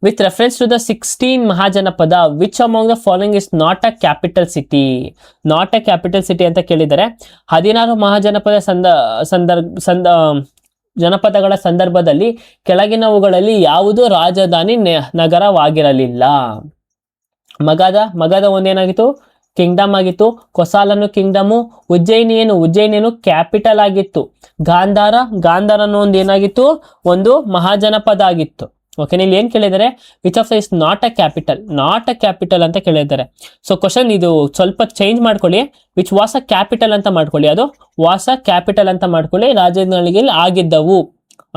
With reference to the 16 Mahajanapada which among the following is not a capital city? Not a capital city ಅಂತ ಕೇಳಿದರೆ 16 ಮಹಾಜನಪದ ಜನಪದಗಳ ಸಂದರ್ಭದಲ್ಲಿ ಕೆಳಗಿನವುಗಳಲ್ಲಿ ಯಾವುದು ರಾಜಧಾನಿ ನಗರವಾಗಿರಲಿಲ್ಲ? ಮಗಧ ಒಂದೇನಾಗಿತ್ತು? ಕಿಂಗ್ಡಮ್ ಆಗಿತ್ತು. ಕೊಸಾಲನು ಕಿಂಗ್ಡಮು. ಉಜ್ಜಯಿನಿಯನ್ನು ಕ್ಯಾಪಿಟಲ್ ಆಗಿತ್ತು. ಗಾಂಧಾರನು ಒಂದು ಏನಾಗಿತ್ತು? ಒಂದು ಮಹಾಜನಪದ ಆಗಿತ್ತು. ಓಕೆ, ಇಲ್ಲಿ ಏನ್ ಕೇಳಿದರೆ which of the is not a capital ಅಂತ ಕೇಳಿದ್ದಾರೆ. ಸೊ ಕ್ವಶನ್ ಇದು ಸ್ವಲ್ಪ ಚೇಂಜ್ ಮಾಡ್ಕೊಳ್ಳಿ. ವಿಚ್ ವಾಸ್ ಅ ಕ್ಯಾಪಿಟಲ್ ಅಂತ ಮಾಡ್ಕೊಳ್ಳಿ, ಅದು ವಾಸ್ ಅ ಕ್ಯಾಪಿಟಲ್ ಅಂತ ಮಾಡ್ಕೊಳ್ಳಿ, ರಾಜಧಾನಿಗೆ ಆಗಿದ್ದವು.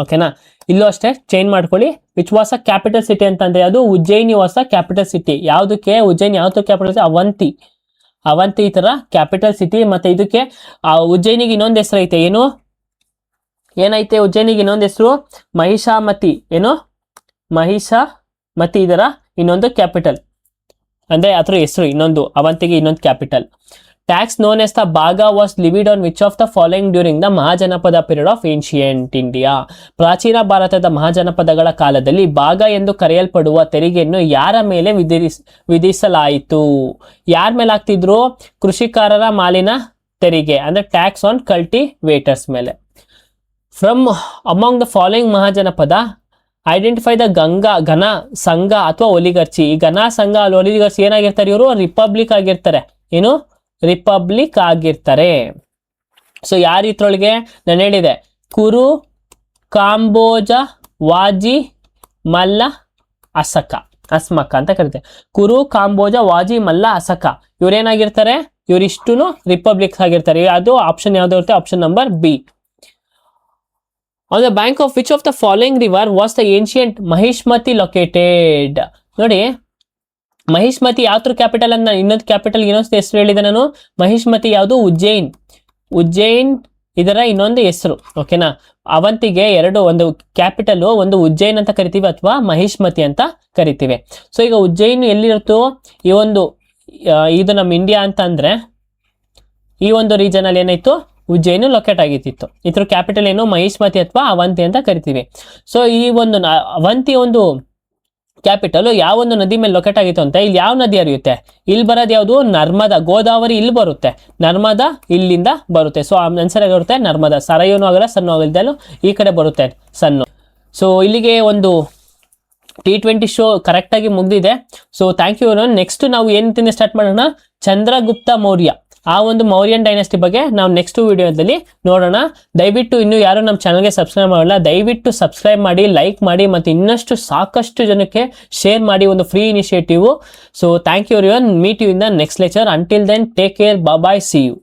ಓಕೆನಾ, ಇಲ್ಲೂ ಅಷ್ಟೇ ಚೇಂಜ್ ಮಾಡ್ಕೊಳ್ಳಿ. Which was a capital city ಅಂತಂದ್ರೆ ಅದು Ujjayini was a capital city. ಯಾವುದಕ್ಕೆ? ಉಜ್ಜಯಿನಿ ಯಾವ್ದು ಕ್ಯಾಪಿಟಲ್? ಅವಂತಿ ಈ ತರ ಕ್ಯಾಪಿಟಲ್ ಸಿಟಿ. ಮತ್ತೆ ಇದಕ್ಕೆ ಉಜ್ಜಯಿನಿಗೆ ಇನ್ನೊಂದು ಹೆಸರು ಐತೆ. ಏನೈತೆ ಉಜ್ಜಯಿನಿಗೆ ಇನ್ನೊಂದು ಹೆಸರು? ಮಹಿಷಾಮತಿ. ಮಹಿಷಾಮತಿ ಇದರ ಇನ್ನೊಂದು ಕ್ಯಾಪಿಟಲ್, ಅಂದ್ರೆ ಅದ್ರ ಹೆಸರು ಇನ್ನೊಂದು. ಅವಂತಿಗೆ ಇನ್ನೊಂದು capital. Tax known as the bhaga was levied on which of the following during the mahajanapada period of ancient India? ಪ್ರಾಚೀನ ಭಾರತದ ಮಹಾಜನಪದಗಳ ಕಾಲದಲ್ಲಿ ಭಾಗ ಎಂದು ಕರೆಯಲ್ಪಡುವ ತೆರಿಗೆಯನ್ನು ಯಾರ ಮೇಲೆ ವಿಧಿಸಲಾಯಿತು? ಯಾರ ಮೇಲೆ ಆಗ್ತಿದ್ರು? ಕೃಷಿಕಾರರ ಮಾಲಿನ ತೆರಿಗೆ, ಅಂದ್ರೆ ಟ್ಯಾಕ್ಸ್ ಆನ್ ಕಲ್ಟಿವೇಟರ್ಸ್ ಮೇಲೆ. From among the following Mahajanapada identify the ಘನ ಸಂಘ ಅಥವಾ ಒಲಿಗರ್ಚಿ? ಈ ಘನ ಸಂಘ ಒಲಿಗರ್ಚಿ ಏನಾಗಿರ್ತಾರೆ? ಇವರು ರಿಪಬ್ಲಿಕ್ ಆಗಿರ್ತಾರೆ. ಸೊ ಯಾರು ಇದ್ರೊಳಗೆ ನಾನು ಹೇಳಿದೆ? ಕುರು, ಕಾಂಬೋಜ, ವಾಜಿ, ಮಲ್ಲ, ಅಸ್ಮಕ ಅಂತ ಕರೀತಾರೆ. ಕುರು, ಕಾಂಬೋಜ, ವಾಜಿ, ಮಲ್ಲ, ಅಸಕ ಇವ್ರೇನಾಗಿರ್ತಾರೆ? ಇವರಿಷ್ಟು ರಿಪಬ್ಲಿಕ್ಸ್ ಆಗಿರ್ತಾರೆ. ಅದು ಆಪ್ಷನ್ ಯಾವ್ದು ಇರುತ್ತೆ? Option number B. On the bank of which of the following river was the ancient Mahishmati located? ನೋಡಿ, ಮಹಿಷ್ಮತಿ ಯಾವ್ದ್ರ ಕ್ಯಾಪಿಟಲ್ ಅಂತ ಇನ್ನೊಂದು ಕ್ಯಾಪಿಟಲ್ ಇನ್ನೊಂದು ಹೆಸರು ಹೇಳಿದೆ ನಾನು. ಮಹಿಷ್ಮತಿ ಯಾವುದು? ಉಜ್ಜೈನ್ ಇದರ ಇನ್ನೊಂದು ಹೆಸರು. ಓಕೆನಾ, ಅವಂತಿಗೆ ಒಂದು ಕ್ಯಾಪಿಟಲ್, ಒಂದು ಉಜ್ಜಯಿನ್ ಅಂತ ಕರಿತೀವಿ ಅಥವಾ ಮಹಿಷ್ಮತಿ ಅಂತ ಕರಿತೀವಿ. ಸೊ ಈಗ ಉಜ್ಜಯಿನ್ ಎಲ್ಲಿರುತ್ತೋ ಇದು ನಮ್ಮ ಇಂಡಿಯಾ ಅಂತ ಅಂದ್ರೆ ಈ ಒಂದು ರೀಜನ್ ಅಲ್ಲಿ ಏನಾಯ್ತು, ಉಜ್ಜಯಿನ್ ಲೊಕೇಟ್ ಆಗಿತ್ತು. ಇದ್ರ ಕ್ಯಾಪಿಟಲ್ ಏನು, ಮಹಿಷ್ಮತಿ ಅಥವಾ ಅವಂತಿ ಅಂತ ಕರಿತೀವಿ. ಸೊ ಈ ಒಂದು ಅವಂತಿ ಒಂದು ಕ್ಯಾಪಿಟಲ್ ಯಾವ ಒಂದು ನದಿ ಮೇಲೆ ಲೊಕೇಟ್ ಆಗಿತ್ತು ಅಂತ, ಇಲ್ಲಿ ಯಾವ ನದಿ ಹರಿಯುತ್ತೆ, ಇಲ್ಲಿ ಬರೋದು ಯಾವುದು, ನರ್ಮದಾ. ಗೋದಾವರಿ ಇಲ್ಲಿ ಬರುತ್ತೆ, ನರ್ಮದಾ ಇಲ್ಲಿಂದ ಬರುತ್ತೆ. ಸೊ ಆನ್ಸರ್ ಆಗಿರುತ್ತೆ ನರ್ಮದಾ. ಸರಯೂನು ಆಗಲ್ಲ, ಸಣ್ಣ ಆಗಲ್ದಲ್ಲೂ ಈ ಕಡೆ ಬರುತ್ತೆ ಸಣ್ಣ. ಸೊ ಇಲ್ಲಿಗೆ ಒಂದು T20 ಶೋ ಕರೆಕ್ಟಾಗಿ ಮುಗ್ದಿದೆ. So thank you. ನೆಕ್ಸ್ಟ್ ನಾವು ಏನಿಂದ ಸ್ಟಾರ್ಟ್ ಮಾಡೋಣ, ಚಂದ್ರಗುಪ್ತ ಮೌರ್ಯ, ಆ ಒಂದು ಮೌರ್ಯನ್ ಡೈನೆಸ್ಟಿ ಬಗ್ಗೆ ನಾವು ನೆಕ್ಸ್ಟ್ ವಿಡಿಯೋದಲ್ಲಿ ನೋಡೋಣ. ದಯವಿಟ್ಟು ಇನ್ನೂ ಯಾರು ನಮ್ಮ ಚಾನಲ್ಗೆ ಸಬ್ಸ್ಕ್ರೈಬ್ ಮಾಡಲ್ಲ, ದಯವಿಟ್ಟು ಸಬ್ಸ್ಕ್ರೈಬ್ ಮಾಡಿ, ಲೈಕ್ ಮಾಡಿ, ಮತ್ತು ಇನ್ನಷ್ಟು ಸಾಕಷ್ಟು ಜನಕ್ಕೆ ಶೇರ್ ಮಾಡಿ, ಒಂದು free initiative. So thank you everyone, meet you in the next lecture. Until then take care, bye, see you.